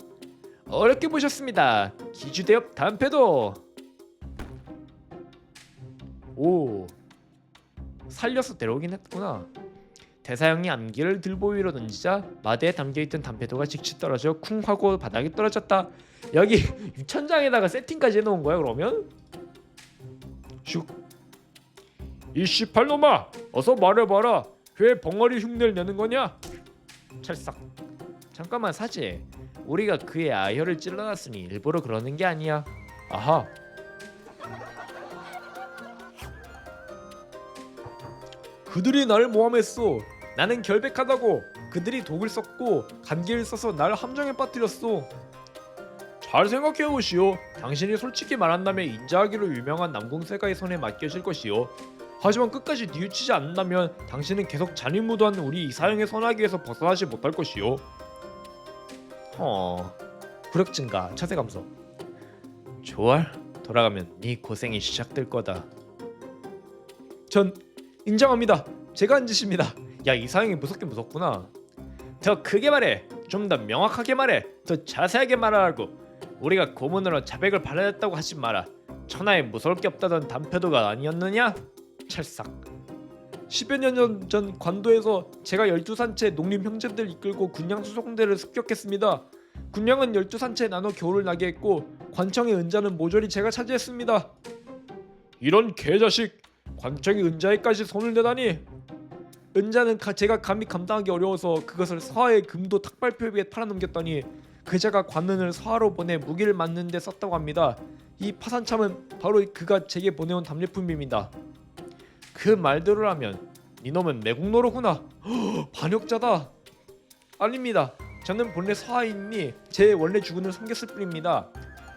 어렵게 보셨습니다. 기주대엽 단패도. 오, 살려서 데려오긴 했구나. 대사형이 암기를 들보위로 던지자 마대에 담겨있던 단패도가 직시 떨어져 쿵 하고 바닥에 떨어졌다. 여기 유천장에다가 세팅까지 해놓은 거야 그러면? 슉. 이 18놈아, 어서 말해봐라. 왜 벙어리 흉내를 내는 거냐? 찰싹. 잠깐만 사제, 우리가 그의 아혈을 찔러놨으니 일부러 그러는 게 아니야. 아하. 그들이 나를 모함했어. 나는 결백하다고. 그들이 독을 썼고 간기를 써서 나를 함정에 빠뜨렸어. 잘 생각해보시오. 당신이 솔직히 말한다면 인자하기로 유명한 남궁세가의 손에 맡겨질 것이오. 하지만 끝까지 뉘우치지 않는다면 당신은 계속 잔인무도한 우리 이사형의 선악에서 벗어나지 못할 것이오. 부력 증가, 차세 감소. 조알, 돌아가면 네 고생이 시작될 거다. 전 인정합니다. 제가 한 짓입니다. 야, 이사형이 무섭긴 무섭구나. 더 크게 말해. 좀 더 명확하게 말해. 더 자세하게 말하라고. 우리가 고문으로 자백을 받아냈다고 하지 마라. 천하에 무서울 게 없다던 단패도가 아니었느냐? 찰싹. 10여 년 전 관도에서 제가 12산채 농림 형제들 이끌고 군량 수송대를 습격했습니다. 군량은 12산채 나눠 겨울을 나게 했고 관청의 은자는 모조리 제가 차지했습니다. 이런 개자식! 관청의 은자에까지 손을 대다니! 은자는 제가 감히 감당하기 어려워서 그것을 서하의 금도 탁발표비에 팔아넘겼더니 그자가 관은을 서하로 보내 무기를 맞는 데 썼다고 합니다. 이 파산참은 바로 그가 제게 보내온 답례품입니다. 그 말대로라면 이놈은 매국노로구나. 반역자다. 아닙니다. 저는 본래 서하인이 제 원래 주군을 섬겼을 뿐입니다.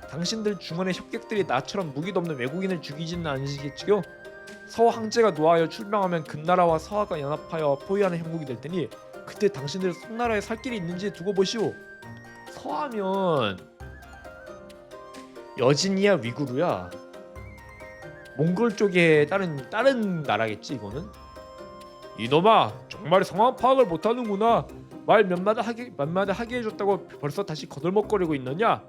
당신들 중원의 협객들이 나처럼 무기도 없는 외국인을 죽이지는 않으시겠지요? 서하 황제가 노하여 출병하면 금나라와 서하가 연합하여 포위하는 형국이 될 테니 그때 당신들 송나라에 살 길이 있는지 두고 보시오. 서하면 여진이야 위구르야? 몽골 쪽에 다른 나라겠지 이거는? 이놈아, 정말 상황 파악을 못하는구나. 말 몇 마디 하게 해줬다고 벌써 다시 거들먹거리고 있느냐?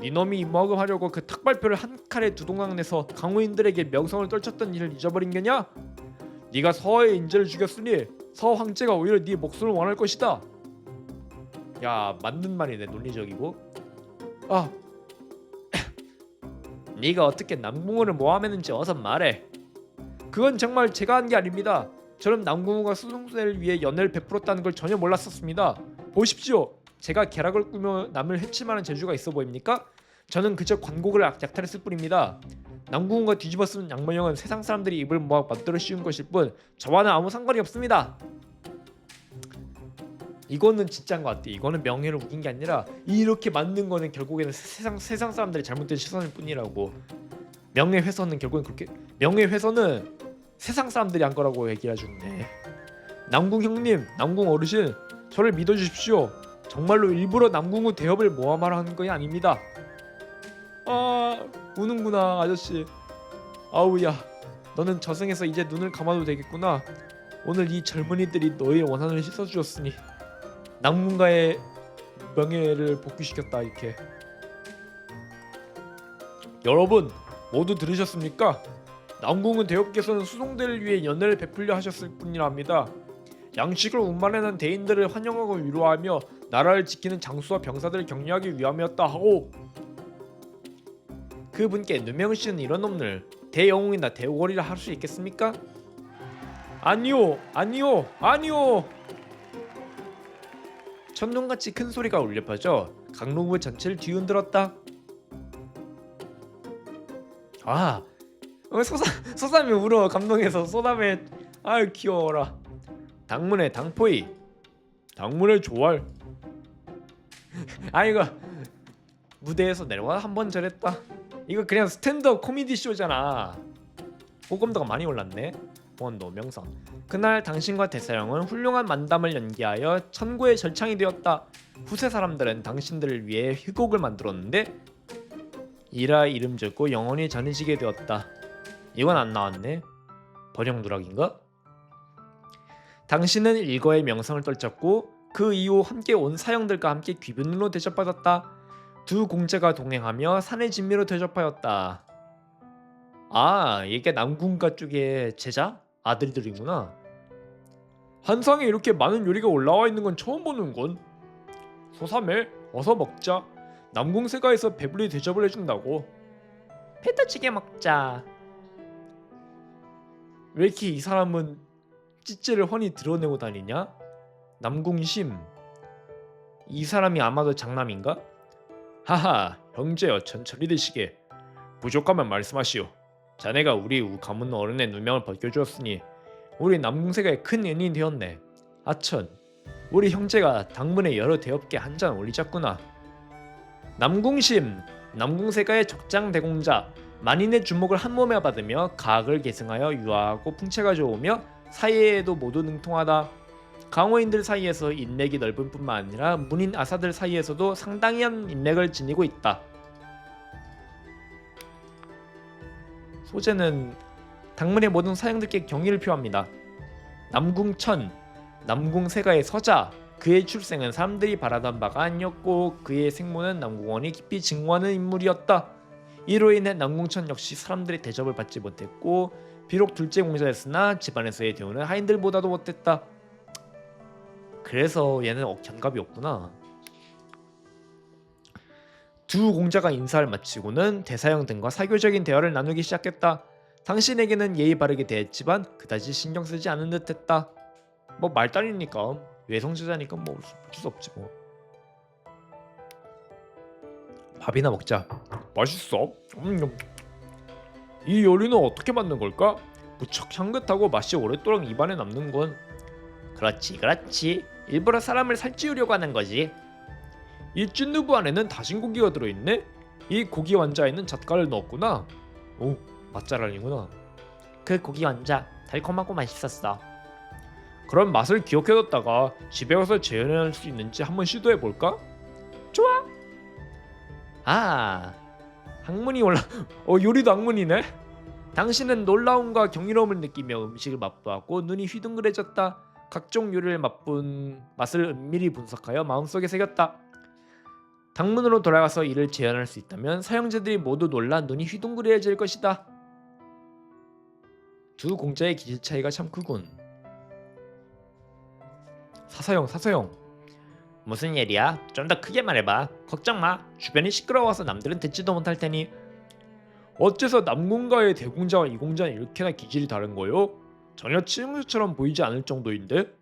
이놈이 임먹음하려고 그 탁발표를 한 칼에 두 동강 내서 강호인들에게 명성을 떨쳤던 일을 잊어버린 게냐? 네가 서하의 인재를 죽였으니 서하 황제가 오히려 네 목숨을 원할 것이다. 야, 맞는 말이네. 논리적이고. 네가 어떻게 남궁우를 모함했는지 어서 말해. 그건 정말 제가 한 게 아닙니다. 저는 남궁우가 수송대를 위해 연애를 베풀었다는 걸 전혀 몰랐었습니다. 보십시오. 제가 계략을 꾸며 남을 해치만한 재주가 있어 보입니까? 저는 그저 관곡을 약탈했을 뿐입니다. 남궁우가 뒤집어 쓴 양모형은 세상 사람들이 입을 모아 만들어 씌운 것일 뿐 저와는 아무 상관이 없습니다. 이거는 진짜인 것 같아. 이거는 명예를 우긴 게 아니라 이렇게 만든 거는 결국에는 세상 사람들의 잘못된 시선일 뿐이라고. 명예훼손은 결국은 그렇게 명예훼손은 세상 사람들이 한 거라고 얘기해 주네. 남궁 형님, 남궁 어르신, 저를 믿어주십시오. 정말로 일부러 남궁우 대업을 모함하려 하는 건 아닙니다. 아, 우는구나 아저씨. 아우야, 너는 저승에서 이제 눈을 감아도 되겠구나. 오늘 이 젊은이들이 너의 원한을 씻어주었으니 남궁가의 명예를 복귀시켰다. 이렇게. 여러분 모두 들으셨습니까? 남궁은 대업께서는 수송대를 위해 연애를 베풀려 하셨을 뿐이랍니다. 양식을 운반하는 대인들을 환영하고 위로하며 나라를 지키는 장수와 병사들을 격려하기 위함이었다 하고, 그분께 누명씨는 이런 놈들 대영웅이나 대오거리라 할 수 있겠습니까? 아니요, 아니요, 아니요. 천둥같이 큰 소리가 울려 퍼져 강릉구 전체를 뒤흔들었다. 아, 소삼이 울어. 감동해서. 소담에 아유 귀여워라. 당문의 당포이, 당문의 조알. 아, 이거 무대에서 내려와 한번 저랬다. 이거 그냥 스탠드업 코미디 쇼잖아. 호감도가 많이 올랐네. 원도 명성. 그날 당신과 대사형은 훌륭한 만담을 연기하여 천고의 절창이 되었다. 후세 사람들은 당신들을 위해 희곡을 만들었는데 이라 이름 짓고 영원히 전해지게 되었다. 이건 안 나왔네. 번역 누락인가? 당신은 일거의 명성을 떨쳤고 그 이후 함께 온 사형들과 함께 귀빈으로 대접받았다. 두 공자가 동행하며 산의 진미로 대접하였다. 아, 이게 남궁가 쪽의 제자? 아들들이구나. 한상에 이렇게 많은 요리가 올라와 있는 건 처음 보는군. 소삼해, 어서 먹자. 남궁세가에서 배불리 대접을 해준다고. 페타찌개 먹자. 왜 이렇게 이 사람은 찌찌를 훤히 드러내고 다니냐? 남궁심, 이 사람이 아마도 장남인가? 하하, 형제여 천천히 드시게. 부족하면 말씀하시오. 자네가 우리 가문 어른의 누명을 벗겨주었으니 우리 남궁세가의 큰 연인이 되었네. 아천, 우리 형제가 당문에 여러 대업께 한 잔 올리자꾸나. 남궁심, 남궁세가의 적장대공자, 만인의 주목을 한 몸에 받으며 가학을 계승하여 유아하고 풍채가 좋으며 사이에도 모두 능통하다. 강호인들 사이에서 인맥이 넓은 뿐만 아니라 문인 아사들 사이에서도 상당한 인맥을 지니고 있다. 소재는 당문의 모든 사형들께 경의를 표합니다. 남궁천, 남궁세가의 서자, 그의 출생은 사람들이 바라던 바가 아니었고 그의 생모는 남궁원이 깊이 증오하는 인물이었다. 이로 인해 남궁천 역시 사람들의 대접을 받지 못했고 비록 둘째 공자였으나 집안에서의 대우는 하인들보다도 못했다. 그래서 얘는 견갑이 없구나. 두 공자가 인사를 마치고는 대사형 등과 사교적인 대화를 나누기 시작했다. 당신에게는 예의 바르게 대했지만 그다지 신경 쓰지 않은 듯했다. 뭐 말단이니까, 외성제자니까 뭐 어쩔 수 없지 뭐. 밥이나 먹자. 맛있어. 이 요리는 어떻게 만든 걸까? 무척 향긋하고 맛이 오랫도록 입안에 남는군. 그렇지, 그렇지. 일부러 사람을 살찌우려고 하는 거지. 이 찐두부 안에는 다진 고기가 들어있네. 이 고기 완자에는 잣갈을 넣었구나. 오, 맛잘알이구나. 그 고기 완자 달콤하고 맛있었어. 그럼 맛을 기억해뒀다가 집에 가서 재현할 수 있는지 한번 시도해볼까? 좋아. 아, 학문이 올라. 요리도 학문이네. 당신은 놀라움과 경이로움을 느끼며 음식을 맛보았고 눈이 휘둥그레졌다. 각종 요리를 맛본 맛을 은밀히 분석하여 마음속에 새겼다. 당문으로 돌아가서 이를 재현할 수 있다면 사형제들이 모두 놀라 눈이 휘둥그레질 것이다. 두 공자의 기질 차이가 참 크군. 사사형. 무슨 일이야? 좀 더 크게 말해봐. 걱정 마. 주변이 시끄러워서 남들은 듣지도 못할 테니. 어째서 남궁가의 대공자와 이공자는 이렇게나 기질이 다른 거요? 전혀 친구처럼 보이지 않을 정도인데?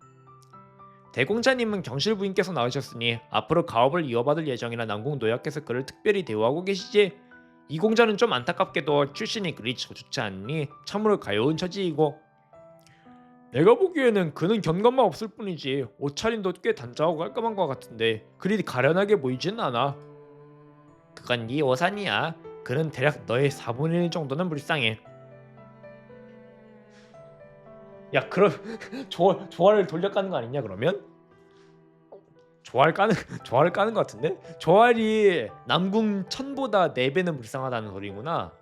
대공자님은 경실 부인께서 나으셨으니 앞으로 가업을 이어받을 예정이라 남궁 노약께서 그를 특별히 대우하고 계시지. 이공자는 좀 안타깝게도 출신이 그리 좋지 않니 참으로 가여운 처지이고. 내가 보기에는 그는 견갑만 없을 뿐이지 옷차림도 꽤 단정하고 깔끔한 것 같은데 그리 가련하게 보이지는 않아. 그건 네 오산이야. 그는 대략 너의 4분의 1 정도는 불쌍해. 야 그럼 조화를 돌려가는 거 아니냐 그러면? 조화를 까는 거 같은데? 조화리 남궁 천보다 4배는 불쌍하다는 소리구나.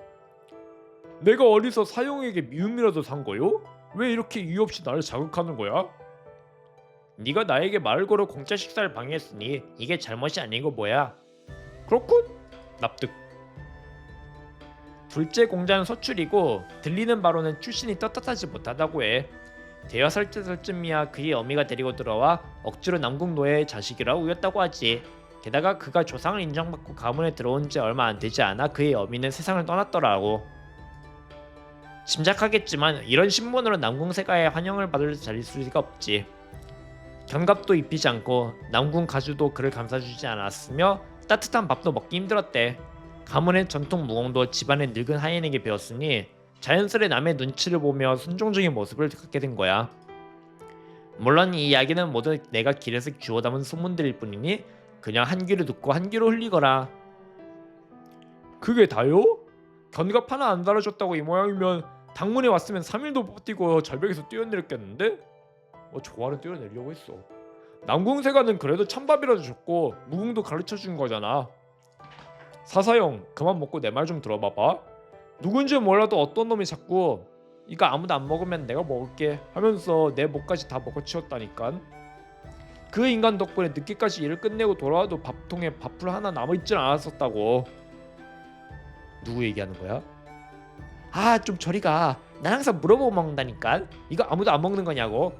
내가 어디서 사용에게 미움이라도 산 거요? 왜 이렇게 이유 없이 나를 자극하는 거야? 네가 나에게 말을 걸어 공짜 식사를 방해했으니 이게 잘못이 아니고 뭐야? 그렇군. 납득. 둘째 공자는 서출이고 들리는 바로는 출신이 떳떳하지 못하다고 해. 대화 설때설쯤이야 그의 어미가 데리고 들어와 억지로 남궁 노예의 자식이라 우겼다고 하지. 게다가 그가 조상을 인정받고 가문에 들어온 지 얼마 안 되지 않아 그의 어미는 세상을 떠났더라고. 짐작하겠지만 이런 신분으로 남궁 세가의 환영을 받을 자릴 수가 없지. 견갑도 입히지 않고 남궁 가주도 그를 감싸주지 않았으며 따뜻한 밥도 먹기 힘들었대. 가문의 전통 무공도 집안의 늙은 하인에게 배웠으니 자연스레 남의 눈치를 보며 순종적인 모습을 갖게 된 거야. 물론 이 이야기는 모두 내가 길에서 주워 담은 소문들일 뿐이니 그냥 한 귀로 듣고 한 귀로 흘리거라. 그게 다요? 견갑 하나 안 달아줬다고 이 모양이면 당문에 왔으면 3일도 못 뛰고 절벽에서 뛰어내렸겠는데? 조화는 뛰어내려고 했어. 남궁세가는 그래도 찬밥이라도 줬고 무궁도 가르쳐준 거잖아. 사사형 그만 먹고 내 말 좀 들어봐봐. 누군지 몰라도 어떤 놈이 자꾸 이거 아무도 안 먹으면 내가 먹을게 하면서 내 목까지 다 먹어치웠다니깐. 그 인간 덕분에 늦게까지 일을 끝내고 돌아와도 밥통에 밥풀 하나 남아있진 않았었다고. 누구 얘기하는 거야? 좀 저리가. 난 항상 물어보고 먹는다니까. 이거 아무도 안 먹는 거냐고.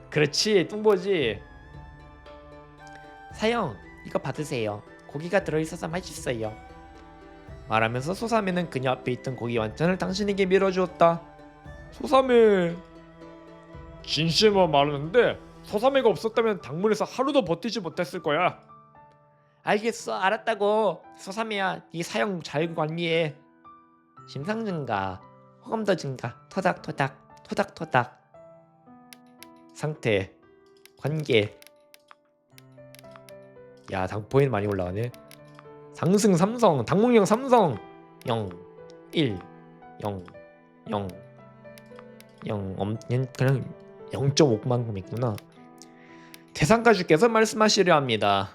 그렇지 뚱보지. 사형 이거 받으세요. 고기가 들어있어서 맛있어요. 말하면서 소사매는 그녀 앞에 있던 고기 완찬을 당신에게 밀어주었다. 소사매 진심으로 말하는데 소사매가 없었다면 당문에서 하루도 버티지 못했을 거야. 알겠어 알았다고. 소사매야 네 사형 잘 관리해. 심상 증가 호감도 증가 토닥토닥 토닥토닥. 상태 관계. 야 당포인 많이 올라가네. 상승 삼성 당문형 삼성 0 1 0 0 0 그냥 0.5만큼 있구나. 태상가주께서 말씀하시려 합니다.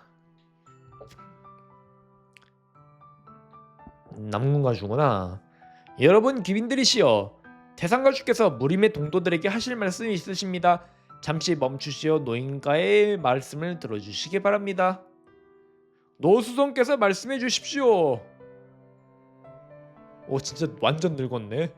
남궁가주구나. 여러분 귀빈들이시여, 태상가주께서 무림의 동도들에게 하실 말씀이 있으십니다. 잠시 멈추시어 노인가의 말씀을 들어주시기 바랍니다. 노수성께서 말씀해 주십시오. 진짜 완전 늙었네.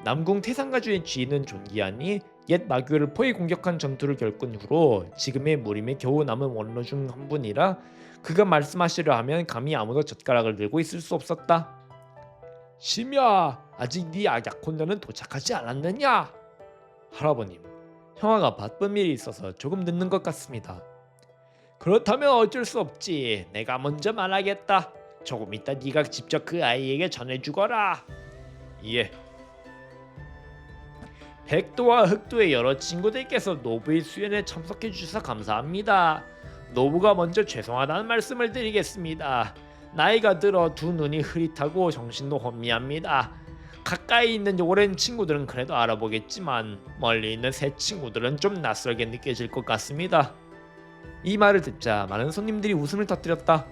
남궁 태상가주의 지인은 존귀하니 옛 마교를 포위 공격한 전투를 겪은 후로 지금의 무림에 겨우 남은 원로 중 한 분이라 그가 말씀하시려 하면 감히 아무도 젓가락을 들고 있을 수 없었다. 심야, 아직 네 약혼자는 도착하지 않았느냐? 할아버님, 형아가 바쁜 일이 있어서 조금 늦는 것 같습니다. 그렇다면 어쩔 수 없지. 내가 먼저 말하겠다. 조금 이따 네가 직접 그 아이에게 전해주거라. 예. 백도와 흑도의 여러 친구들께서 노부의 수연에 참석해 주셔서 감사합니다. 노부가 먼저 죄송하다는 말씀을 드리겠습니다. 나이가 들어 두 눈이 흐릿하고 정신도 혼미합니다. 가까이 있는 오랜 친구들은 그래도 알아보겠지만 멀리 있는 새 친구들은 좀 낯설게 느껴질 것 같습니다. 이 말을 듣자 많은 손님들이 웃음을 터뜨렸다.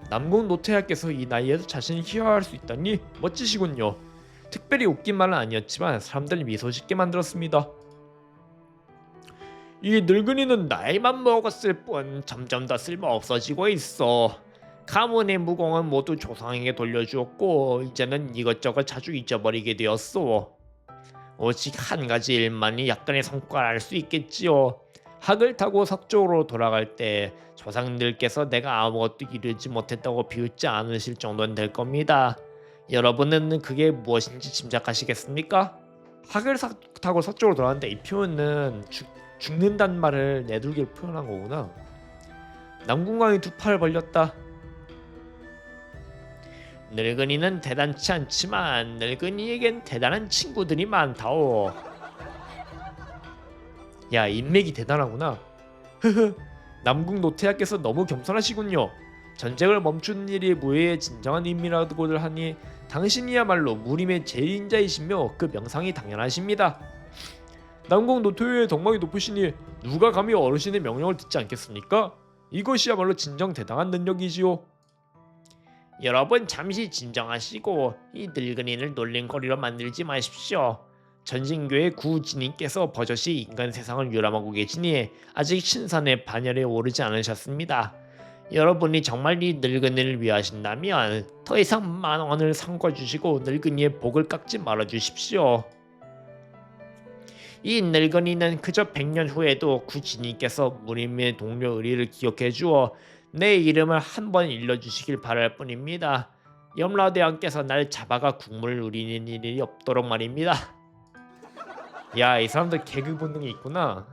남궁 노태하께서 이 나이에도 자신을 희화할 수 있다니 멋지시군요. 특별히 웃긴 말은 아니었지만 사람들을 미소 짓게 만들었습니다. 이 늙은이는 나이만 먹었을 뿐 점점 더 쓸모 없어지고 있어. 가문의 무공은 모두 조상에게 돌려주었고 이제는 이것저것 자주 잊어버리게 되었어. 오직 한 가지 일만이 약간의 성과를 알 수 있겠지요. 학을 타고 석조로 돌아갈 때 조상들께서 내가 아무것도 이루지 못했다고 비웃지 않으실 정도는 될 겁니다. 여러분은 그게 무엇인지 짐작하시겠습니까? 학을 타고 서쪽으로 돌아가는데 이 표현은 죽는다는 말을 내둘기를 표현한 거구나. 남궁광이 두 팔을 벌렸다. 늙은이는 대단치 않지만 늙은이에겐 대단한 친구들이 많다오. 야, 인맥이 대단하구나. 남궁 노태하께서 너무 겸손하시군요. 전쟁을 멈추는 일이 무예의 진정한 의미라고들 하니 당신이야말로 무림의 제일인자이시며 그 명상이 당연하십니다. 남궁 노토요의 덕망이 높으시니 누가 감히 어르신의 명령을 듣지 않겠습니까? 이것이야말로 진정 대단한 능력이지요. 여러분 잠시 진정하시고 이 늙은이를 놀림거리로 만들지 마십시오. 전신교의 구지님께서 버젓이 인간 세상을 유람하고 계시니 아직 신선의 반열에 오르지 않으셨습니다. 여러분이 정말 이 늙은이를 위하신다면 더 이상 10,000원을 삼궈주시고 늙은이의 복을 깎지 말아주십시오. 이 늙은이는 그저 100년 후에도 구지님께서 무림의 동료 의리를 기억해 주어 내 이름을 한번 일러주시길 바랄 뿐입니다. 염라대왕께서 날 잡아가 국물을 우리는 일이 없도록 말입니다. 야, 이 사람들 개그 본능이 있구나.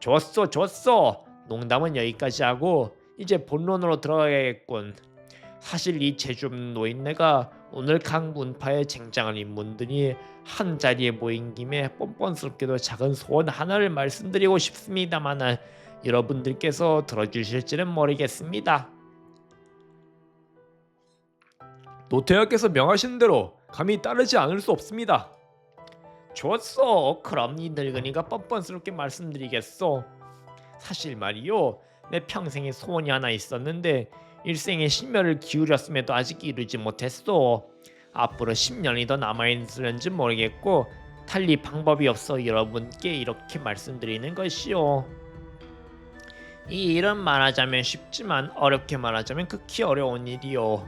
좋았어. 농담은 여기까지 하고 이제 본론으로 들어가야겠군. 사실 이 제주 노인네가 오늘 각 문파에 쟁장한 인문들이 한 자리에 모인 김에 뻔뻔스럽게도 작은 소원 하나를 말씀드리고 싶습니다만 여러분들께서 들어주실지는 모르겠습니다. 노태하께서 명하신 대로 감히 따르지 않을 수 없습니다. 좋았어. 그럼 이 늙은이가 뻔뻔스럽게 말씀드리겠소. 사실 말이요, 내 평생에 소원이 하나 있었는데 일생에 심혈을 기울였음에도 아직 이루지 못했소. 앞으로 10년이 더 남아있을는지 모르겠고 달리 방법이 없어 여러분께 이렇게 말씀드리는 것이요. 이 일은 말하자면 쉽지만 어렵게 말하자면 극히 어려운 일이요.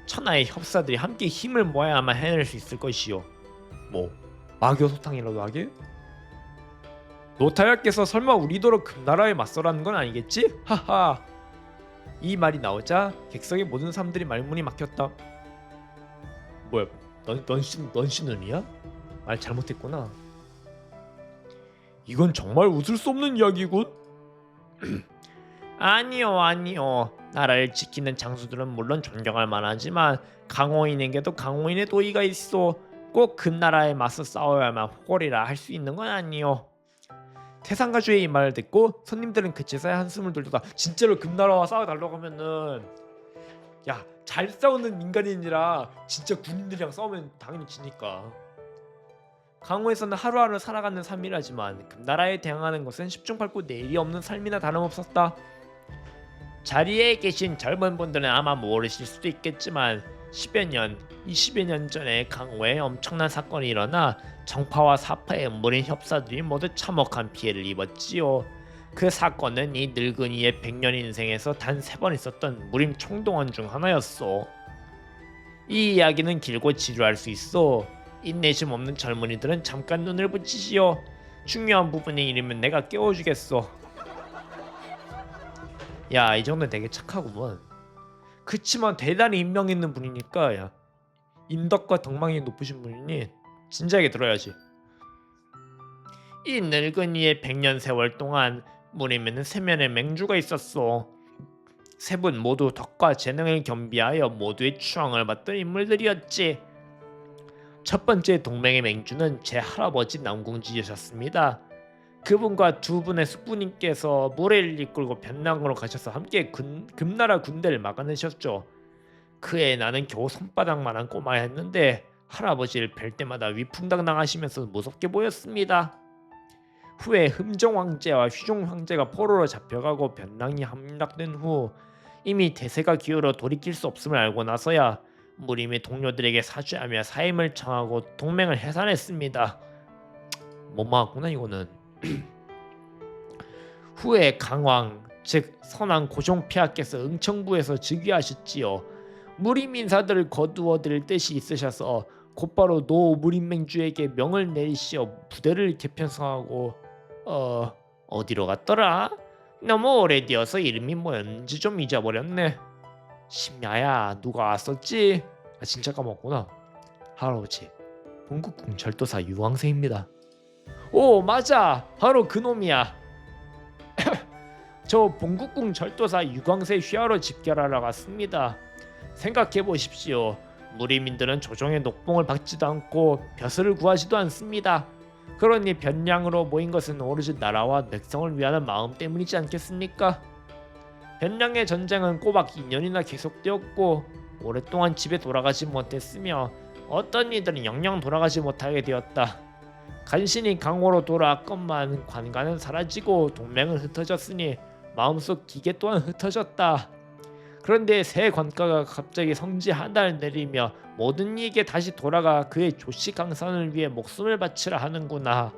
천하의 협사들이 함께 힘을 모아야만 해낼 수 있을 것이요. 뭐 마교소탕이라도 하게? 노타야께서 설마 우리더러 금나라에 맞서라는 건 아니겠지? 하하. 이 말이 나오자 객석의 모든 사람들이 말문이 막혔다. 뭐야? 넌 신은이야? 말 잘못했구나. 이건 정말 웃을 수 없는 이야기군. 아니요. 나라를 지키는 장수들은 물론 존경할 만하지만 강호인에게도 강호인의 도의가 있어. 꼭 금나라에 맞서 싸워야만 호걸이라 할 수 있는 건 아니요. 태상가주의 이 말을 듣고 손님들은 그제서야 한숨을 돌리다. 진짜로 금나라와 싸워달라고 하면은 야, 잘 싸우는 민간인이라 진짜 군인들이랑 싸우면 당연히 지니까. 강호에서는 하루하루 살아가는 삶이라지만 금나라에 대항하는 것은 십중팔구 내일이 없는 삶이나 다름없었다. 자리에 계신 젊은 분들은 아마 모르실 수도 있겠지만 10여 년, 20여 년 전에 강호에 엄청난 사건이 일어나 정파와 사파의 무린 협사들이 모두 참혹한 피해를 입었지요. 그 사건은 이 늙은이의 100년 인생에서 단 3번 있었던 무림 총동원 중 하나였소. 이 이야기는 길고 지루할 수 있어. 인내심 없는 젊은이들은 잠깐 눈을 붙이시오. 중요한 부분이 이르면 내가 깨워주겠소. 야, 이 정도는 되게 착하구먼. 그치만 대단히 인명 있는 분이니까 야, 인덕과 덕망이 높으신 분이니 진지하게 들어야지. 이 늙은이의 100년 세월 동안 무림에는 3면의 맹주가 있었소. 3분 모두 덕과 재능을 겸비하여 모두의 추앙을 받던 인물들이었지. 첫 번째 동맹의 맹주는 제 할아버지 남궁지이셨습니다. 그분과 2분의 숙부님께서 무례를 이끌고 변랑으로 가셔서 함께 금나라 군대를 막아내셨죠. 그에 나는 겨우 손바닥만한 꼬마였는데 할아버지를 뵐 때마다 위풍당당하시면서 무섭게 보였습니다. 후에 흠정 황제와 휘종 황제가 포로로 잡혀가고 변랑이 함락된 후 이미 대세가 기울어 돌이킬 수 없음을 알고 나서야 무림의 동료들에게 사죄하며 사임을 청하고 동맹을 해산했습니다. 못 막았구나 이거는. 후에 강왕 즉 선왕 고종폐하께서 응청부에서 즉위하셨지요. 무림 인사들을 거두어들일 뜻이 있으셔서 곧바로 노 무림맹주에게 명을 내리시어 부대를 개편성하고 어디로 갔더라? 너무 오래되어서 이름이 뭐였는지 좀 잊어버렸네. 심야야, 누가 왔었지? 아, 진짜 까먹었구나. 할아버지, 본국궁 절도사 유황세입니다. 오, 맞아, 바로 그놈이야. 저 본국궁 절도사 유광세 휘하러 집결하러 갔습니다. 생각해보십시오. 무리민들은 조정의 녹봉을 받지도 않고 벼슬을 구하지도 않습니다. 그러니 변량으로 모인 것은 오로지 나라와 백성을 위하는 마음 때문이지 않겠습니까? 변량의 전쟁은 꼬박 2년이나 계속되었고 오랫동안 집에 돌아가지 못했으며 어떤 이들은 영영 돌아가지 못하게 되었다. 간신히 강호로 돌아왔건만 관가는 사라지고 동맹은 흩어졌으니 마음속 기계 또한 흩어졌다. 그런데 새 관가가 갑자기 성지 하나를 내리며 모든 이에게 다시 돌아가 그의 조씨 강산을 위해 목숨을 바치라 하는구나.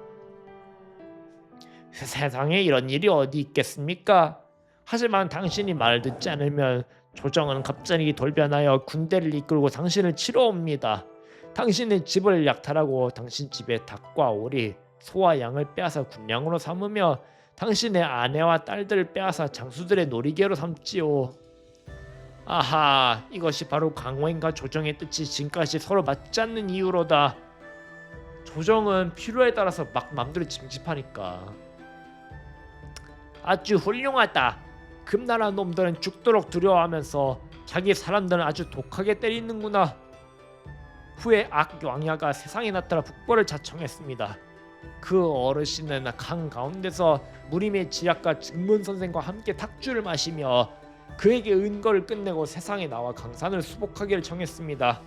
세상에 이런 일이 어디 있겠습니까? 하지만 당신이 말을 듣지 않으면 조정은 갑자기 돌변하여 군대를 이끌고 당신을 치러 옵니다. 당신의 집을 약탈하고 당신 집의 닭과 오리, 소와 양을 빼앗아 군량으로 삼으며 당신의 아내와 딸들을 빼앗아 장수들의 놀이개로 삼지요. 아하, 이것이 바로 강호인과 조정의 뜻이 지금까지 서로 맞지 않는 이유로다. 조정은 필요에 따라서 막 맘대로 징집하니까. 아주 훌륭하다. 금나라 놈들은 죽도록 두려워하면서 자기 사람들은 아주 독하게 때리는구나. 후에 악 왕야가 세상에 나타나 북벌을 자청했습니다. 그 어르신은 강 가운데서 무림의 지략가 증문 선생과 함께 탁주를 마시며 그에게 은거를 끝내고 세상에 나와 강산을 수복하기를 청했습니다.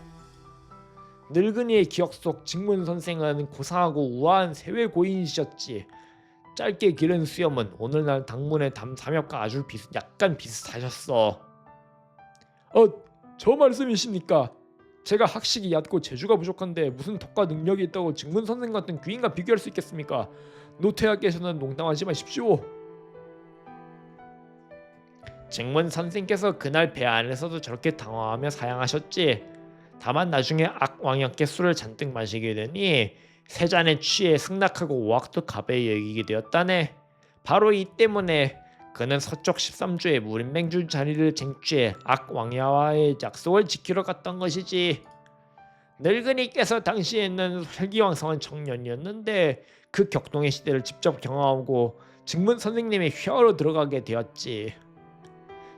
늙은이의 기억 속 증문 선생은 고상하고 우아한 세외 고인이셨지. 짧게 기른 수염은 오늘날 당문의 담삼엽과 아주 약간 비슷하셨어. 저 말씀이십니까? 제가 학식이 얕고 재주가 부족한데 무슨 덕과 능력이 있다고 증문 선생 같은 귀인과 비교할 수 있겠습니까? 노태하께서는 농담하지 마십시오. 증문 선생께서 그날 배 안에서도 저렇게 당황하며 사양하셨지. 다만 나중에 악 왕야께 술을 잔뜩 마시게 되니 세 잔에 취해 승낙하고 오악도 가베에 여기게 되었다네. 바로 이 때문에 그는 서쪽 13주에 무림맹주 자리를 쟁취해 악 왕야와의 약속을 지키러 갔던 것이지. 늙은이께서 당시에는 혈기왕성한 청년이었는데 그 격동의 시대를 직접 경험하고 증문 선생님의 휘하로 들어가게 되었지.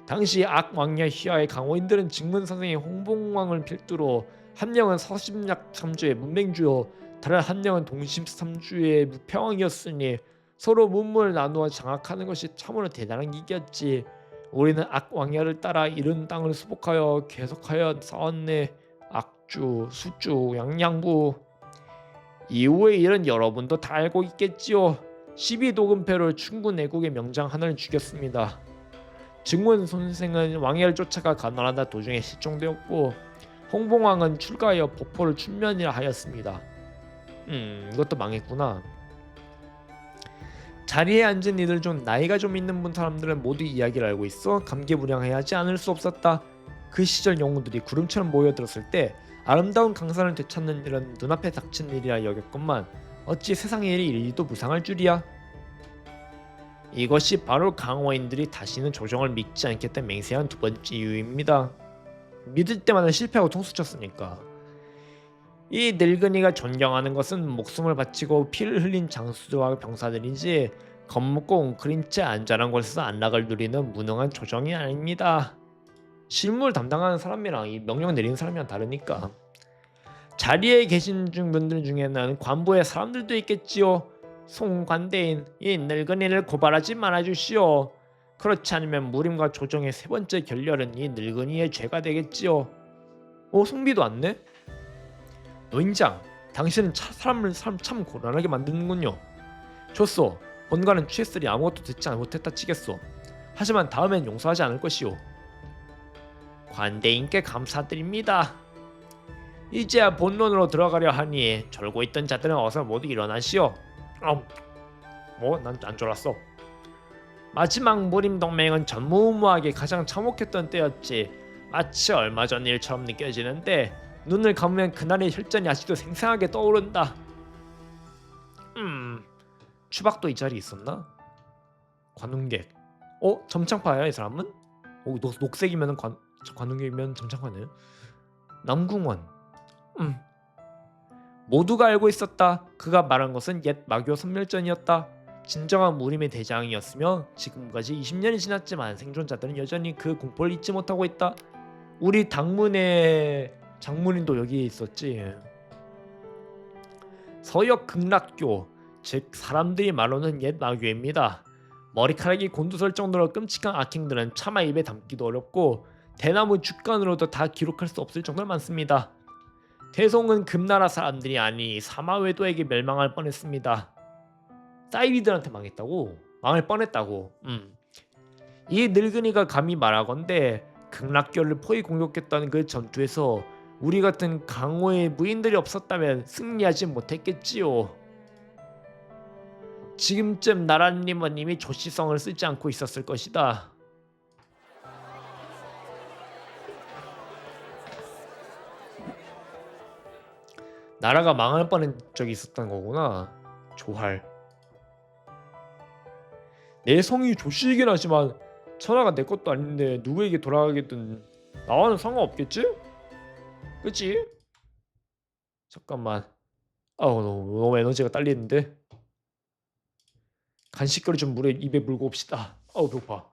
당시 악 왕야 휘하의 강호인들은 증문 선생의 홍봉왕을 필두로 한 명은 서심약 3주의 문맹주요 다른 한 명은 동심 3주의 무평왕이었으니 서로 문물을 나누어 장악하는 것이 참으로 대단한 기기였지. 우리는 악 왕야를 따라 이른 땅을 수복하여 계속하여 싸웠네. 악주, 수주, 양양부. 이후의 일은 여러분도 다 알고 있겠지요. 12도금패로 충구 내국의 명장 하나를 죽였습니다. 증문 선생은 왕야를 쫓아가 가난하다 도중에 실종되었고 홍봉왕은 출가하여 보포를 출면이라 하였습니다. 이것도 망했구나. 자리에 앉은 이들 중 나이가 좀 있는 분 사람들은 모두 이야기를 알고 있어 감개무량해하지 않을 수 없었다. 그 시절 영웅들이 구름처럼 모여들었을 때 아름다운 강산을 되찾는 일은 눈앞에 닥친 일이라 여겼건만 어찌 세상의 일이 이리도 무상할 줄이야. 이것이 바로 강호인들이 다시는 조정을 믿지 않겠다 맹세한 두 번째 이유입니다. 믿을 때마다 실패하고 통수쳤으니까. 이 늙은이가 존경하는 것은 목숨을 바치고 피를 흘린 장수와 병사들이지 겁먹고 웅크린 채 안전한 곳에서 안락을 누리는 무능한 조정이 아닙니다. 실무를 담당하는 사람이랑 이 명령 내리는 사람이랑 다르니까. 자리에 계신 분들 중에는 관부의 사람들도 있겠지요. 송관대인, 이 늙은이를 고발하지 말아주시오. 그렇지 않으면 무림과 조정의 세 번째 결렬은 이 늙은이의 죄가 되겠지요. 송비도 왔네? 노인장, 당신은 사람을 참 곤란하게 만드는군요. 좋소, 본관은 취했으니 아무것도 듣지 못했다 치겠소. 하지만 다음엔 용서하지 않을 것이오. 관대인께 감사드립니다. 이제야 본론으로 들어가려 하니 졸고 있던 자들은 어서 모두 일어나시오. 난 안 졸았어. 마지막 무림 동맹은 전무후무하게 가장 참혹했던 때였지. 마치 얼마 전 일처럼 느껴지는데 눈을 감으면 그날의 혈전이 아직도 생생하게 떠오른다. 추박도 이 자리에 있었나? 관운객. 점창파야 이 사람은? 녹색이면 관운객이면 점창파네. 남궁원. 모두가 알고 있었다. 그가 말한 것은 옛 마교 선멸전이었다. 진정한 무림의 대장이었으며 지금까지 20년이 지났지만 생존자들은 여전히 그 공포를 잊지 못하고 있다. 우리 당문의 장문인도 여기에 있었지. 서역 극락교, 즉 사람들이 말로는 옛 마교입니다. 머리카락이 곤두설 정도로 끔찍한 악행들은 차마 입에 담기도 어렵고 대나무 죽간으로도 다 기록할 수 없을 정도로 많습니다. 태송은 금나라 사람들이 아니 사마웨도에게 멸망할 뻔했습니다. 사이리들한테 망했다고? 망할 뻔했다고. 이 늙은이가 감히 말하건대 극락교를 포위 공격했던 그 전투에서 우리 같은 강호의 무인들이 없었다면 승리하지 못했겠지요. 지금쯤 나라님은 이미 조시성을 쓰지 않고 있었을 것이다. 나라가 망할 뻔한 적이 있었던 거구나. 조할. 내 성이 조씨이긴 하지만 천하가 내 것도 아닌데 누구에게 돌아가게든 나와는 상관없겠지? 그치? 잠깐만. 너무 에너지가 딸리는데. 간식거리 좀 물에 입에 물고 옵시다. 배고파.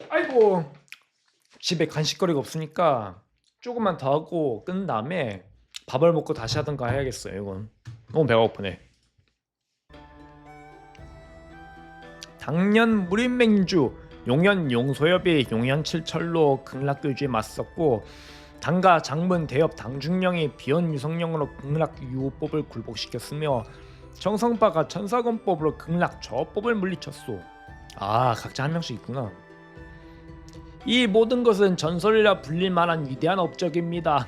아이고, 집에 간식거리가 없으니까 조금만 더 하고 끝난 다음에 밥을 먹고 다시 하던가 해야겠어요. 이건 너무 배가 고프네. 당년 무림맹주 용현 용소엽이 용현 칠철로 극락교주에 맞섰고 당가 장문 대엽 당중령이 비현 유성령으로 극락 유호법을 굴복시켰으며 정성파가 천사건법으로 극락 저법을 물리쳤소. 각자 한 명씩 있구나. 이 모든 것은 전설이라 불릴 만한 위대한 업적입니다.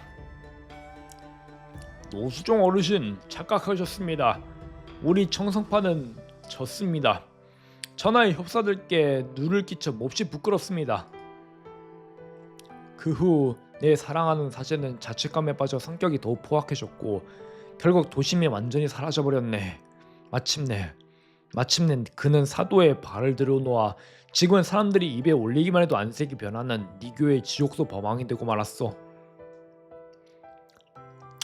노수종 어르신 착각하셨습니다. 우리 청성파는 졌습니다. 전하의 협사들께 누를 끼쳐 몹시 부끄럽습니다. 그 후 내 사랑하는 사제는 자책감에 빠져 성격이 더욱 포악해졌고 결국 도심이 완전히 사라져버렸네. 마침내 그는 사도의 발을 들여놓아 지금은 사람들이 입에 올리기만 해도 안색이 변하는 니교의 지옥소 범왕이 되고 말았어.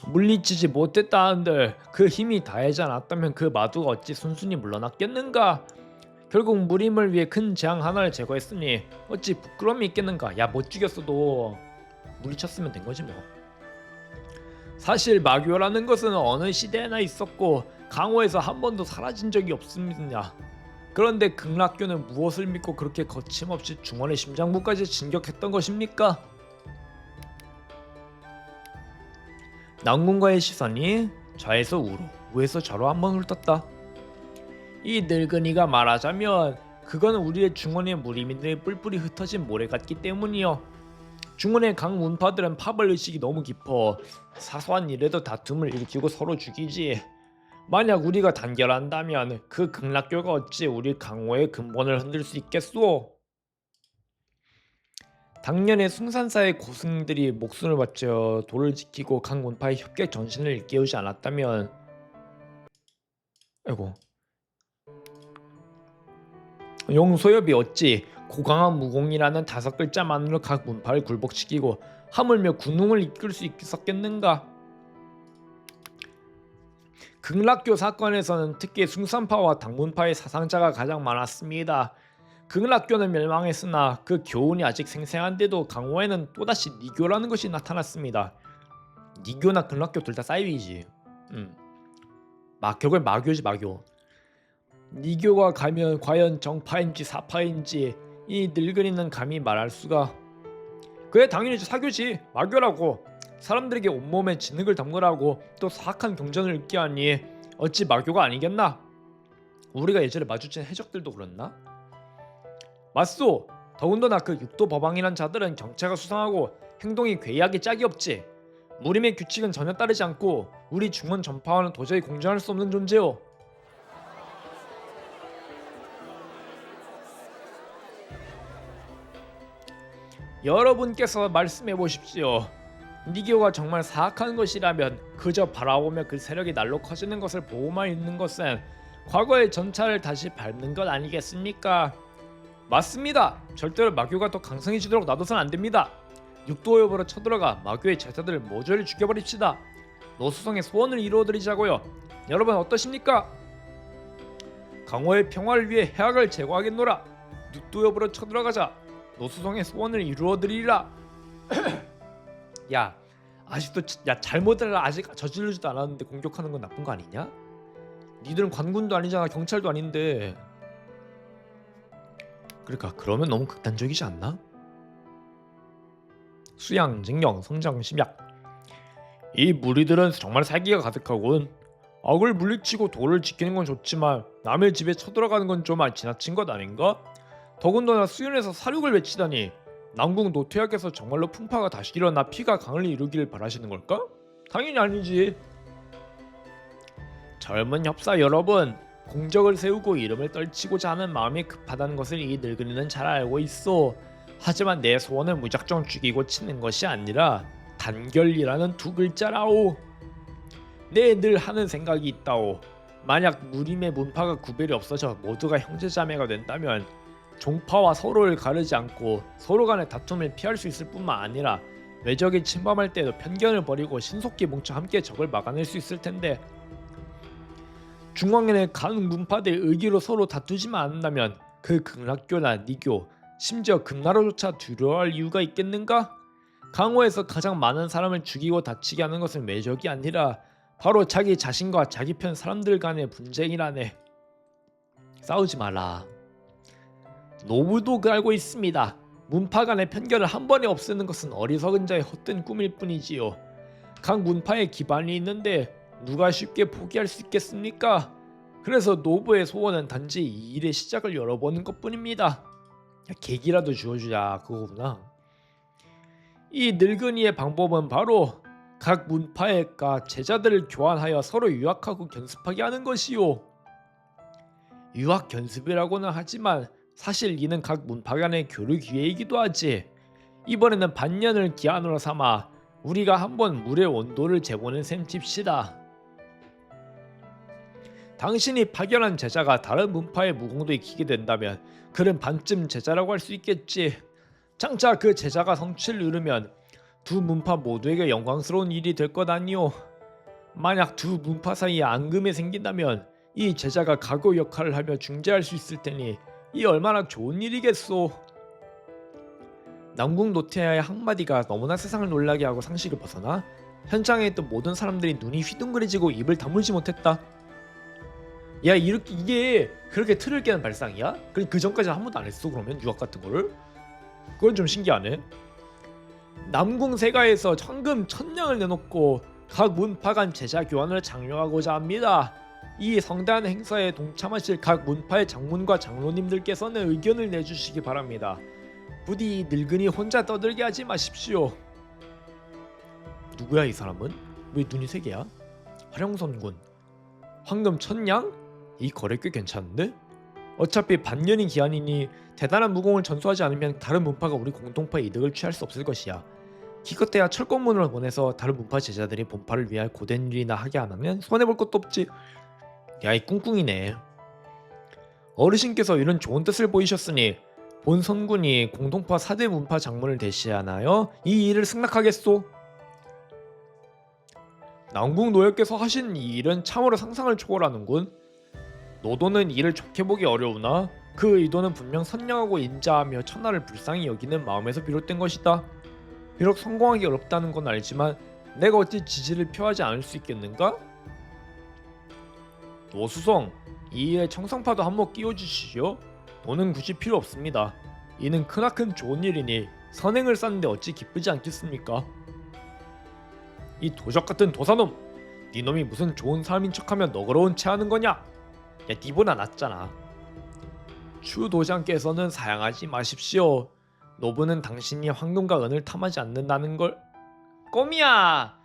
물리치지 못했다 한들 그 힘이 다하지 않았다면 그 마두가 어찌 순순히 물러났겠는가? 결국 무림을 위해 큰 재앙 하나를 제거했으니 어찌 부끄러움이 있겠는가? 야, 못 죽였어도 물리쳤으면 된 거지 뭐. 사실 마교라는 것은 어느 시대에나 있었고 강호에서 한 번도 사라진 적이 없습니다. 그런데 극락교는 무엇을 믿고 그렇게 거침없이 중원의 심장부까지 진격했던 것입니까? 난군가의 시선이 좌에서 우로, 우에서 좌로 한번 훑었다. 이 늙은이가 말하자면 그건 우리의 중원의 무리민들의 뿔뿔이 흩어진 모래 같기 때문이요. 중원의 강문파들은 파벌 의식이 너무 깊어 사소한 일에도 다툼을 일으키고 서로 죽이지. 만약 우리가 단결한다면 그 극락교가 어찌 우리 강호의 근본을 흔들 수 있겠소? 당년에 숭산사의 고승들이 목숨을 바쳐 도를 지키고 강문파의 협객 전신을 일깨우지 않았다면 용소엽이 어찌 고강한 무공이라는 5글자만으로 각 문파를 굴복시키고 하물며 군웅을 이끌 수 있었겠는가? 극락교 사건에서는 특히 숭산파와 당문파의 사상자가 가장 많았습니다. 극락교는 멸망했으나 그 교훈이 아직 생생한데도 강호에는 또다시 니교라는 것이 나타났습니다. 니교나 극락교 둘 다 사이비지. 결국엔 마교지 마교. 니교가 가면 과연 정파인지 사파인지 이 늙은이는 감히 말할 수가. 그래 당연히 사교지. 마교라고. 사람들에게 온몸에 진흙을 담그라고 또 사악한 경전을 읽게 하니 어찌 마교가 아니겠나? 우리가 예전에 마주친 해적들도 그렇나? 맞소. 더군다나 그 육도 법왕이란 자들은 정체가 수상하고 행동이 괴이하게 짝이 없지. 무림의 규칙은 전혀 따르지 않고 우리 중원 전파와는 도저히 공존할 수 없는 존재요. 여러분께서 말씀해 보십시오. 니교가 정말 사악한 것이라면 그저 바라보며 그 세력이 날로 커지는 것을 보고만 있는 것은 과거의 전차를 다시 밟는 것 아니겠습니까? 맞습니다. 절대로 마교가 더 강성해지도록 놔둬선 안됩니다. 육도여부로 쳐들어가 마교의 제자들을 모조리 죽여버립시다. 노수성의 소원을 이루어드리자고요. 여러분 어떠십니까? 강호의 평화를 위해 해악을 제거하겠노라. 육도여부로 쳐들어가자. 노수성의 소원을 이루어드리리라. 야 아직도 잘못을 아직 저지르지도 않았는데 공격하는 건 나쁜 거 아니냐? 니들은 관군도 아니잖아. 경찰도 아닌데. 그러니까 그러면 너무 극단적이지 않나? 수양, 징령, 성장, 심약. 이 무리들은 정말 살기가 가득하군. 악을 물리치고 도를 지키는 건 좋지만 남의 집에 쳐들어가는 건 좀 지나친 것 아닌가? 더군다나 수윤에서 사륙을 외치다니. 남궁 노퇴하께서 정말로 풍파가 다시 일어나 피가 강을 이루기를 바라시는 걸까? 당연히 아니지. 젊은 협사 여러분, 공적을 세우고 이름을 떨치고자 하는 마음이 급하다는 것을 이 늙은이는 잘 알고 있어. 하지만 내 소원을 무작정 죽이고 치는 것이 아니라 단결이라는 두 글자라오. 내 늘 하는 생각이 있다오. 만약 무림의 문파가 구별이 없어져 모두가 형제자매가 된다면 종파와 서로를 가르지 않고 서로 간의 다툼을 피할 수 있을 뿐만 아니라 외적이 침범할 때도 편견을 버리고 신속히 뭉쳐 함께 적을 막아낼 수 있을 텐데, 중앙의 각 문파들 의기로 서로 다투지만 않는다면 그 극락교나 니교, 심지어 금나라조차 두려워할 이유가 있겠는가? 강호에서 가장 많은 사람을 죽이고 다치게 하는 것은 외적이 아니라 바로 자기 자신과 자기 편 사람들 간의 분쟁이라네. 싸우지 마라. 노부도 알고 있습니다. 문파 간의 편견을 한 번에 없애는 것은 어리석은 자의 헛된 꿈일 뿐이지요. 각 문파에 기반이 있는데 누가 쉽게 포기할 수 있겠습니까? 그래서 노부의 소원은 단지 이 일의 시작을 열어보는 것뿐입니다. 계기라도 주어주자 그거구나. 이 늙은이의 방법은 바로 각 문파의가 제자들을 교환하여 서로 유학하고 견습하게 하는 것이요. 유학 견습이라고는 하지만 사실 이는 각 문파 간의 교류 기회이기도 하지. 이번에는 반년을 기한으로 삼아 우리가 한번 물의 온도를 재보는 셈 칩시다. 당신이 파견한 제자가 다른 문파의 무공도 익히게 된다면 그는 반쯤 제자라고 할 수 있겠지. 장차 그 제자가 성취를 이루면 두 문파 모두에게 영광스러운 일이 될 것 아니오. 만약 두 문파 사이에 앙금이 생긴다면 이 제자가 가고 역할을 하며 중재할 수 있을 테니 이 얼마나 좋은 일이겠소. 남궁 노태야의 한마디가 너무나 세상을 놀라게 하고 상식을 벗어나 현장에 있던 모든 사람들이 눈이 휘둥그레지고 입을 다물지 못했다. 야 이게 그렇게 틀을 깨는 발상이야? 그 전까지는 한 번도 안 했어 그러면 유학 같은 거를? 그건 좀 신기하네. 남궁 세가에서 황금 1000냥을 내놓고 각 문파 간 제자 교환을 장려하고자 합니다. 이 성대한 행사에 동참하실 각 문파의 장문과 장로님들께서는 의견을 내주시기 바랍니다. 부디 늙은이 혼자 떠들게 하지 마십시오. 누구야 이 사람은? 왜 눈이 세 개야? 화령선군 황금 1000냥? 이 거래 꽤 괜찮은데? 어차피 반년이 기한이니 대단한 무공을 전수하지 않으면 다른 문파가 우리 공동파의 이득을 취할 수 없을 것이야. 기껏해야 철권문을 보내서 다른 문파 제자들이 본파를 위하여 고된 일이나 하게 안 하면 손해볼 것도 없지. 야 이 꿍꿍이네. 어르신께서 이런 좋은 뜻을 보이셨으니 본 선군이 공동파 4대 문파 장문을 대시하나요? 이 일을 승낙하겠소. 남궁 노예께서 하신 이 일은 참으로 상상을 초월하는군. 노도는 이를 좋게 보기 어려우나 그 의도는 분명 선량하고 인자하며 천하를 불쌍히 여기는 마음에서 비롯된 것이다. 비록 성공하기 어렵다는 건 알지만 내가 어찌 지지를 표하지 않을 수 있겠는가? 노수성, 이 일에 청성파도 한몫 끼워주시오. 돈은 굳이 필요 없습니다. 이는 크나큰 좋은 일이니 선행을 쌓는데 어찌 기쁘지 않겠습니까? 이 도적 같은 도사놈, 네 놈이 무슨 좋은 사람인 척하며 너그러운 채 하는 거냐? 야, 니보다 낫잖아. 추 도장께서는 사양하지 마십시오. 노부는 당신이 황금과 은을 탐하지 않는다는 걸. 꼬미야,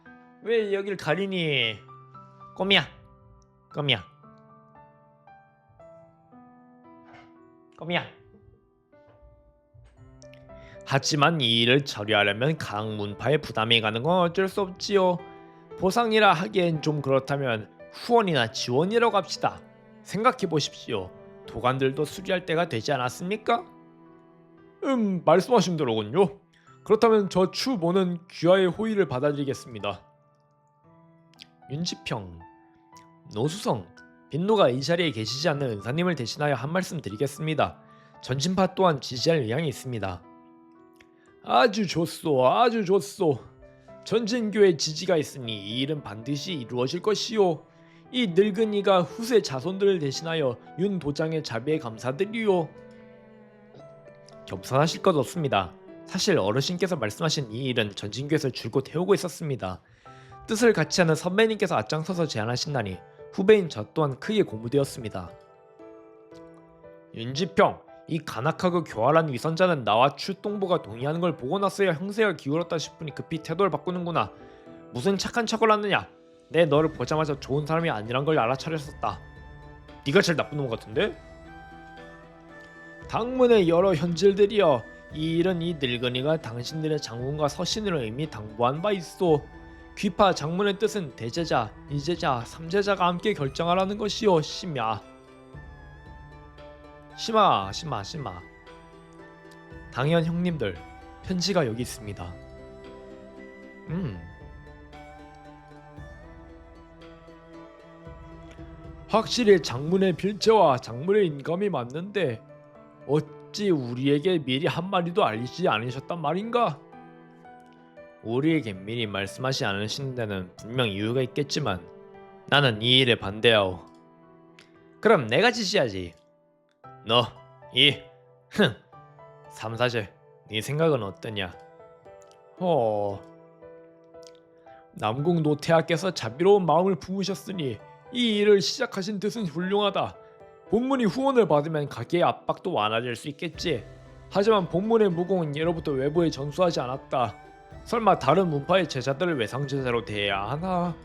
왜 여길 가리니? 꼬미야, 꼬미야, 꼬미야. 하지만 이 일을 처리하려면 강문파에 부담이 가는 건 어쩔 수 없지요. 보상이라 하기엔 좀 그렇다면 후원이나 지원이라고 합시다. 생각해 보십시오. 도관들도 수리할 때가 되지 않았습니까? 말씀하신 대로군요. 그렇다면 저 추모는 귀하의 호의를 받아들이겠습니다. 윤지평, 노수성, 빈노가 이 자리에 계시지 않는 은사님을 대신하여 한 말씀 드리겠습니다. 전진파 또한 지지할 의향이 있습니다. 아주 좋소, 아주 좋소. 전진교의 지지가 있으니 이 일은 반드시 이루어질 것이요. 이 늙은이가 후세 자손들을 대신하여 윤 도장의 자비에 감사드리요. 겸손하실 것 없습니다. 사실 어르신께서 말씀하신 이 일은 전진교에서 줄곧 해오고 있었습니다. 뜻을 같이 하는 선배님께서 앞장서서 제안하신다니 후배인 저 또한 크게 고무되었습니다. 윤지평, 이 간악하고 교활한 위선자는 나와 추동보가 동의하는 걸 보고 나서야 형세가 기울었다 싶으니 급히 태도를 바꾸는구나. 무슨 착한 척을 하느냐. 내 너를 보자마자 좋은 사람이 아니란 걸 알아차렸었다. 네가 제일 나쁜 놈 같은데? 당문의 여러 현질들이여, 이 일은 이 늙은이가 당신들의 장군과 서신으로 이미 당부한 바 있소. 귀파 장문의 뜻은 대제자, 이제자, 삼제자가 함께 결정하라는 것이요. 심야. 심아. 당연 형님들, 편지가 여기 있습니다. 확실히 장문의 필체와 장문의 인감이 맞는데 어찌 우리에게 미리 한마디도 알리지 않으셨단 말인가? 우리에게 미리 말씀하지 않으신 데는 분명 이유가 있겠지만 나는 이 일에 반대하오. 그럼 내가 지시하지. 너, 삼사제, 네 생각은 어떠냐? 남궁 노태하께서 자비로운 마음을 품으셨으니 이 일을 시작하신 뜻은 훌륭하다. 본문이 후원을 받으면 가계의 압박도 완화될 수 있겠지. 하지만 본문의 무공은 예로부터 외부에 전수하지 않았다. 설마 다른 문파의 제자들을 외상제자로 대해야 하나?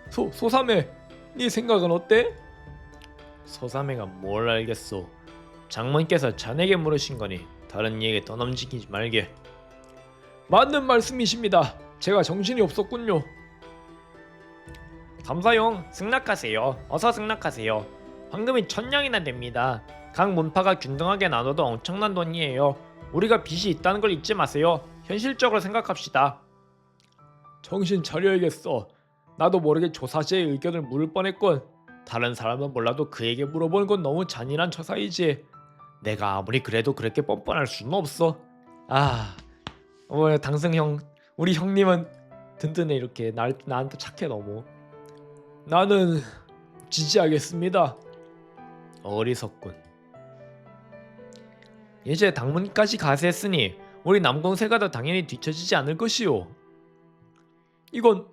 소삼해, 네 생각은 어때? 소삼해가 뭘 알겠소. 장모님께서 자네에게 물으신 거니 다른 이에게 떠넘기지 말게. 맞는 말씀이십니다. 제가 정신이 없었군요. 삼사용, 승낙하세요. 어서 승낙하세요. 황금이 1000냥이나 됩니다. 각 문파가 균등하게 나눠도 엄청난 돈이에요. 우리가 빚이 있다는 걸 잊지 마세요. 현실적으로 생각합시다. 정신 차려야겠어. 나도 모르게 조사제의 의견을 물을 뻔했군. 다른 사람은 몰라도 그에게 물어보는 건 너무 잔인한 처사이지. 내가 아무리 그래도 그렇게 뻔뻔할 수는 없어. 당승형, 우리 형님은 든든해. 이렇게 나한테 착해. 너무. 나는 지지하겠습니다. 어리석군. 이제 당문까지 가세했으니 우리 남궁세가도 당연히 뒤처지지 않을 것이오. 이건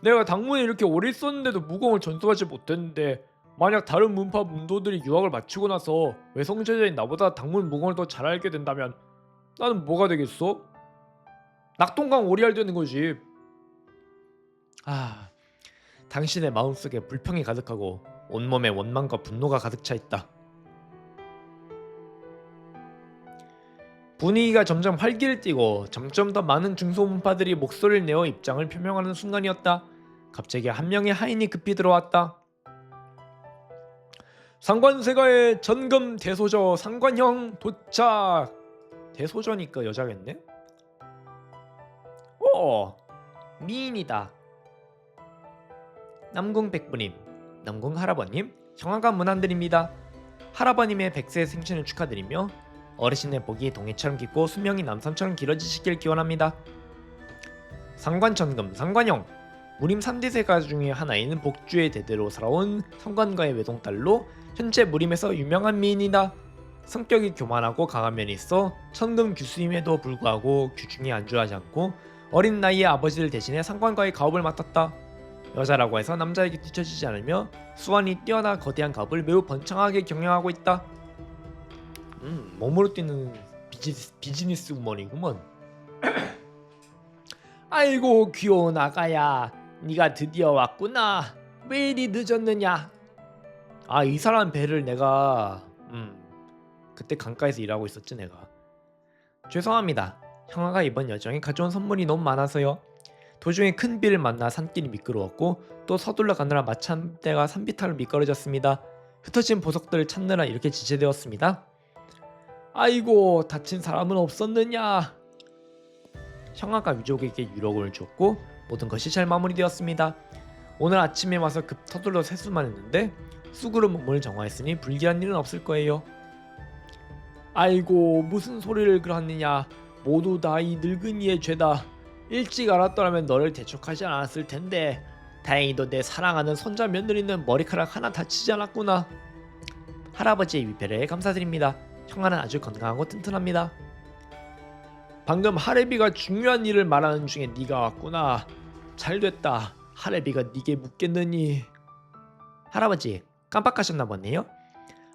내가 당문에 이렇게 오래 있었는데도 무공을 전수하지 못했는데 만약 다른 문파 문도들이 유학을 마치고 나서 외성제자인 나보다 당문 무공을 더 잘 알게 된다면 나는 뭐가 되겠어? 낙동강 오리알 되는 거지. 당신의 마음속에 불평이 가득하고 온몸에 원망과 분노가 가득 차 있다. 분위기가 점점 활기를 띠고 점점 더 많은 중소문파들이 목소리를 내어 입장을 표명하는 순간이었다. 갑자기 한 명의 하인이 급히 들어왔다. 상관세가의 전금 대소저 상관형 도착. 대소저니까 여자겠네? 미인이다. 남궁 백부님, 남궁 할아버님, 청하관 문안드립니다. 할아버님의 100세 생신을 축하드리며 어르신의 복이 동해처럼 깊고 수명이 남산처럼 길어지시길 기원합니다. 상관천금 상관형 무림 3대 세가 중의 하나인 복주의 대대로 살아온 상관과의 외동딸로 현재 무림에서 유명한 미인이다. 성격이 교만하고 강한 면이 있어 천금 규수임에도 불구하고 규중에 안주하지 않고 어린 나이에 아버지를 대신해 상관과의 가업을 맡았다. 여자라고 해서 남자에게 뒤처지지 않으며 수완이 뛰어나 거대한 가업을 매우 번창하게 경영하고 있다. 몸으로 뛰는 비즈니스 우먼이구먼. 아이고 귀여운 아가야, 네가 드디어 왔구나. 왜 이리 늦었느냐? 아, 이 사람 배를 내가 그때 강가에서 일하고 있었지 내가. 죄송합니다. 형아가 이번 여정에 가져온 선물이 너무 많아서요. 도중에 큰 비를 만나 산길이 미끄러웠고 또 서둘러 가느라 마차 한 대가 산비탈로 미끄러졌습니다. 흩어진 보석들을 찾느라 이렇게 지체되었습니다. 아이고, 다친 사람은 없었느냐? 형아가 위족에게 유력을 줬고 모든 것이 잘 마무리되었습니다. 오늘 아침에 와서 급 서둘러 세수만 했는데 쑥으로 몸을 정화했으니 불길한 일은 없을 거예요. 아이고, 무슨 소리를 그러느냐. 모두 다 이 늙은이의 죄다. 일찍 알았더라면 너를 대적하지 않았을 텐데. 다행히도 내 사랑하는 손자 며느리는 머리카락 하나 다치지 않았구나. 할아버지의 위패에 감사드립니다. 형아는 아주 건강하고 튼튼합니다. 방금 하레비가 중요한 일을 말하는 중에 네가 왔구나. 잘됐다. 하레비가 네게 묻겠느니. 할아버지, 깜빡하셨나 보네요.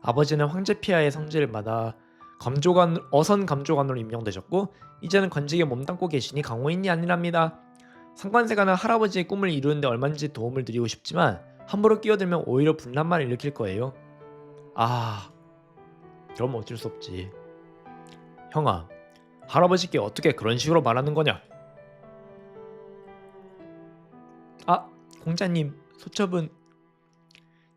아버지는 황제 폐하의 성지를 받아 어선 감조관으로 임명되셨고 이제는 관직에 몸담고 계시니 강호인이 아니랍니다. 상관세가는 할아버지의 꿈을 이루는데 얼마든지 도움을 드리고 싶지만 함부로 끼어들면 오히려 분란만 일으킬 거예요. 아, 그럼 어쩔 수 없지. 형아, 할아버지께 어떻게 그런 식으로 말하는 거냐? 아, 공자님, 소첩은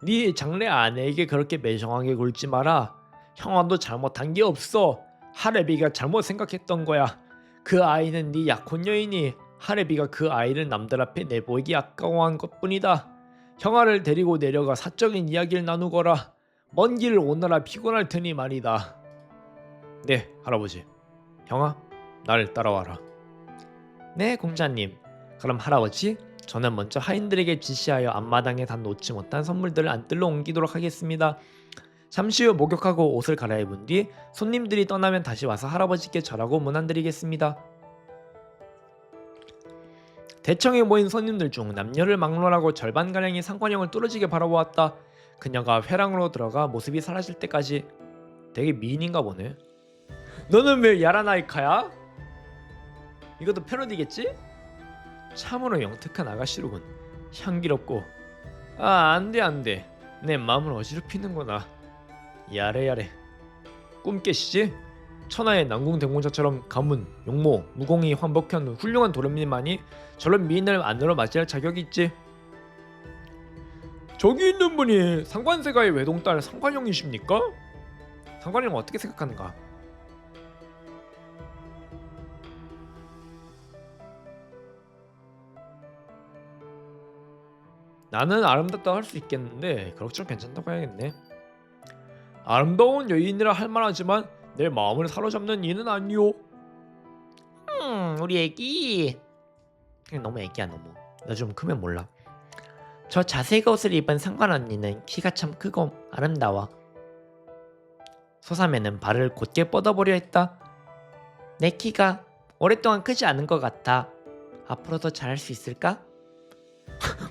네 장래 아내에게 그렇게 매정하게 굴지 마라. 형아도 잘못한 게 없어. 하레비가 잘못 생각했던 거야. 그 아이는 네 약혼 여인이 하레비가 그 아이를 남들 앞에 내보이기 아까워한 것뿐이다. 형아를 데리고 내려가 사적인 이야기를 나누거라. 먼 길을 오느라 피곤할 테니 말이다. 네, 할아버지. 형아, 날 따라와라. 네, 공자님. 그럼 할아버지, 저는 먼저 하인들에게 지시하여 앞마당에 단 놓지 못한 선물들을 안뜰로 옮기도록 하겠습니다. 잠시 후 목욕하고 옷을 갈아입은 뒤 손님들이 떠나면 다시 와서 할아버지께 절하고 문안드리겠습니다. 대청에 모인 손님들 중 남녀를 막론하고 절반가량이 상관형을 뚫어지게 바라보았다. 그녀가 회랑으로 들어가 모습이 사라질 때까지. 되게 미인인가 보네. 너는 왜 야라나이카야? 이것도 패러디겠지? 참으로 영특한 아가씨로군. 향기롭고. 아, 안돼. 내 마음을 어지럽히는구나. 야래. 꿈 깨시지? 천하의 난궁대공자처럼 가문, 용모, 무공이 환복한 훌륭한 도련님만이 저런 미인을 안으로 맞이할 자격이 있지. 저기 있는 분이 상관세가의 외동딸 상관형이십니까? 상관형은 어떻게 생각하는가? 나는 아름답다고 할 수 있겠는데 그럭저럭 괜찮다고 해야겠네. 아름다운 여인이라 할 만하지만 내 마음을 사로잡는 이는 아니오. 우리 애기. 그냥 너무 애기야 너무. 나 좀 크면 몰라. 저 자색 옷을 입은 상관 언니는 키가 참 크고 아름다워. 소사매는 발을 곧게 뻗어보려 했다. 내 키가 오랫동안 크지 않은 것 같아. 앞으로도 잘할 수 있을까?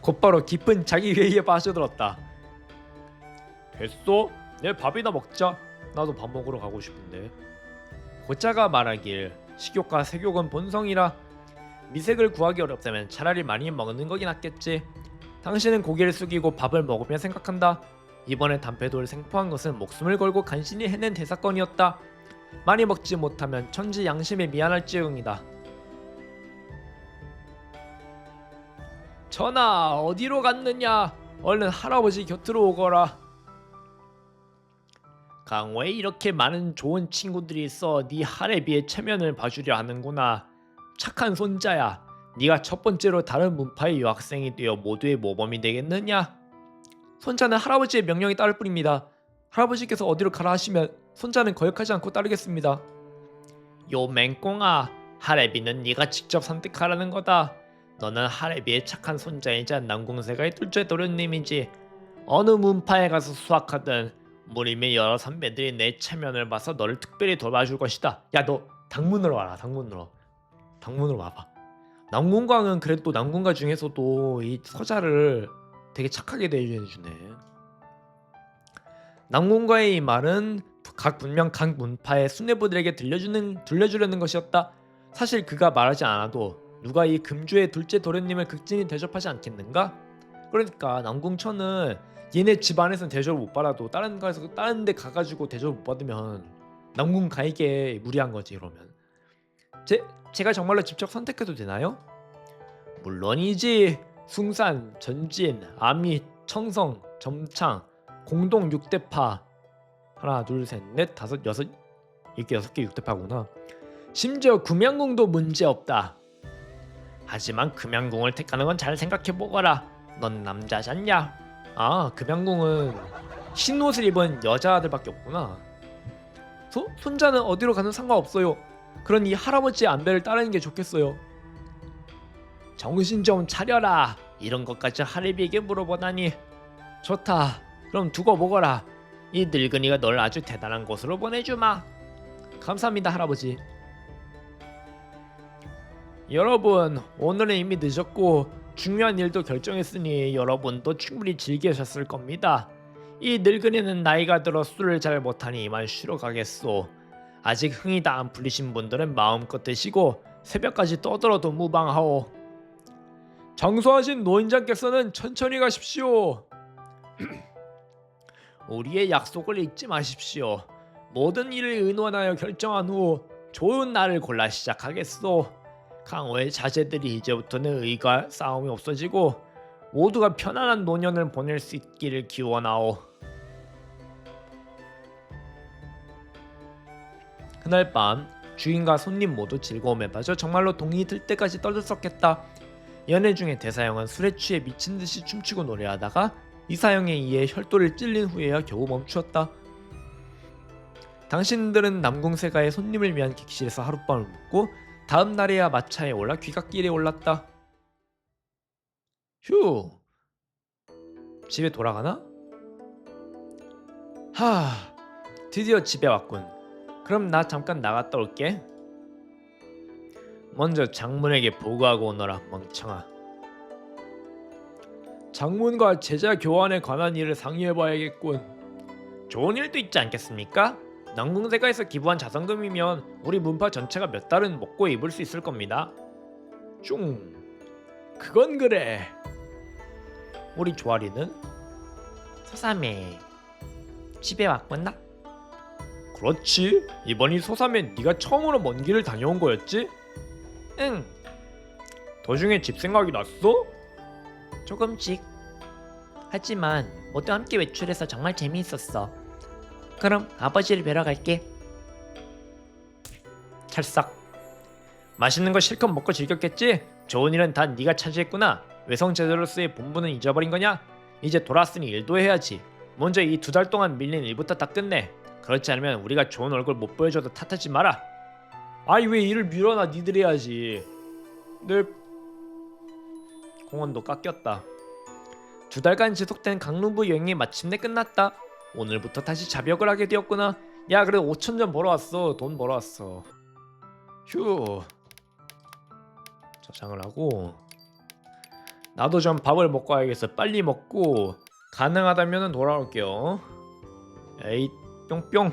곧바로 깊은 자기 회의에 빠져들었다. 됐어? 내 밥이나 먹자. 나도 밥 먹으러 가고 싶은데. 고자가 말하길 식욕과 색욕은 본성이라 미색을 구하기 어렵다면 차라리 많이 먹는 것이 낫겠지. 당신은 고개를 숙이고 밥을 먹으며 생각한다. 이번에 담배돌 생포한 것은 목숨을 걸고 간신히 해낸 대사건이었다. 많이 먹지 못하면 천지 양심에 미안할지경이다. 전하, 어디로 갔느냐? 얼른 할아버지 곁으로 오거라. 강호에 이렇게 많은 좋은 친구들이 있어 네 하레비의 체면을 봐주려 하는구나. 착한 손자야. 네가 첫 번째로 다른 문파의 유학생이 되어 모두의 모범이 되겠느냐? 손자는 할아버지의 명령에 따를 뿐입니다. 할아버지께서 어디로 가라 하시면 손자는 거역하지 않고 따르겠습니다. 요 맹꽁아, 할애비는 네가 직접 선택하라는 거다. 너는 할애비의 착한 손자이자 남궁세가의 둘째 도련님이지. 어느 문파에 가서 수학하든 무림의 여러 선배들이 내 체면을 봐서 너를 특별히 도와줄 것이다. 야, 너 당문으로 와라. 당문으로 와봐. 남궁광은 그래도 남궁가 중에서도 이 서자를 되게 착하게 대해주네. 남궁과의 이 말은 분명 각 문파의 수뇌부들에게 들려주려는 것이었다. 사실 그가 말하지 않아도 누가 이 금주의 둘째 도련님을 극진히 대접하지 않겠는가? 그러니까 남궁천은 얘네 집안에서는 대접을 못 받아도 다른 데 가가지고 대접을 못 받으면 남궁가에게 무리한 거지. 그러면 제가 정말로 직접 선택해도 되나요? 물론이지. 숭산, 전진, 아미, 청성, 점창, 공동 6대파 하나 둘 셋 넷 다섯 여섯 이렇게 6개 6대파구나. 심지어 금양궁도 문제없다. 하지만 금양궁을 택하는 건 잘 생각해보거라. 넌 남자잖냐? 아, 금양궁은 흰 옷을 입은 여자들밖에 없구나. 손자는 어디로 가는 상관없어요. 그런 이 할아버지의 안배를 따르는 게 좋겠어요. 정신 좀 차려라. 이런 것까지 할애비에게 물어보다니. 좋다. 그럼 두고 보거라. 이 늙은이가 널 아주 대단한 곳으로 보내주마. 감사합니다, 할아버지. 여러분, 오늘은 이미 늦었고 중요한 일도 결정했으니 여러분도 충분히 즐기셨을 겁니다. 이 늙은이는 나이가 들어 술을 잘 못하니 이만 쉬러 가겠소. 아직 흥이 다 안 풀리신 분들은 마음껏 드시고 새벽까지 떠들어도 무방하오. 장수하신 노인장께서는 천천히 가십시오. 우리의 약속을 잊지 마십시오. 모든 일을 의논하여 결정한 후 좋은 날을 골라 시작하겠소. 강호의 자제들이 이제부터는 의가 싸움이 없어지고 모두가 편안한 노년을 보낼 수 있기를 기원하오. 그날 밤 주인과 손님 모두 즐거움에 빠져 정말로 동이 들 때까지 떠들썩했다. 연애 중에 대사형은 술에 취해 미친 듯이 춤추고 노래하다가 이사형에 의해 혈도를 찔린 후에야 겨우 멈추었다. 당신들은 남궁세가의 손님을 위한 객실에서 하룻밤을 묵고 다음 날에야 마차에 올라 귀갓길에 올랐다. 휴, 집에 돌아가나? 드디어 집에 왔군. 그럼 나 잠깐 나갔다 올게. 먼저 장문에게 보고하고 오너라, 멍청아. 장문과 제자 교환에 관한 일을 상의해봐야겠군. 좋은 일도 있지 않겠습니까? 남궁세가에서 기부한 자선금이면 우리 문파 전체가 몇 달은 먹고 입을 수 있을 겁니다. 그건 그래. 우리 조아리는? 소삼해, 집에 왔구나? 그렇지. 이번이 소삼에 네가 처음으로 먼 길을 다녀온 거였지? 응. 도중에 집 생각이 났어? 조금씩. 하지만 모두 함께 외출해서 정말 재미있었어. 그럼 아버지를 뵈러 갈게. 찰싹. 맛있는 거 실컷 먹고 즐겼겠지? 좋은 일은 다 네가 차지했구나. 외성제자로서의 본분은 잊어버린 거냐? 이제 돌아왔으니 일도 해야지. 먼저 이 2달 동안 밀린 일부터 다 끝내. 그렇지 않으면 우리가 좋은 얼굴 못 보여줘도 탓하지 마라. 아이, 왜 일을 밀어놔. 니들 해야지. 네. 공원도 깎였다. 2달간 지속된 강릉부 여행이 마침내 끝났다. 오늘부터 다시 자벽을 하게 되었구나. 야, 그래도 5,000점 벌어왔어. 돈 벌어왔어. 휴. 저장을 하고 나도 좀 밥을 먹고 와야겠어. 빨리 먹고 가능하다면 돌아올게요. 에이, 뿅뿅.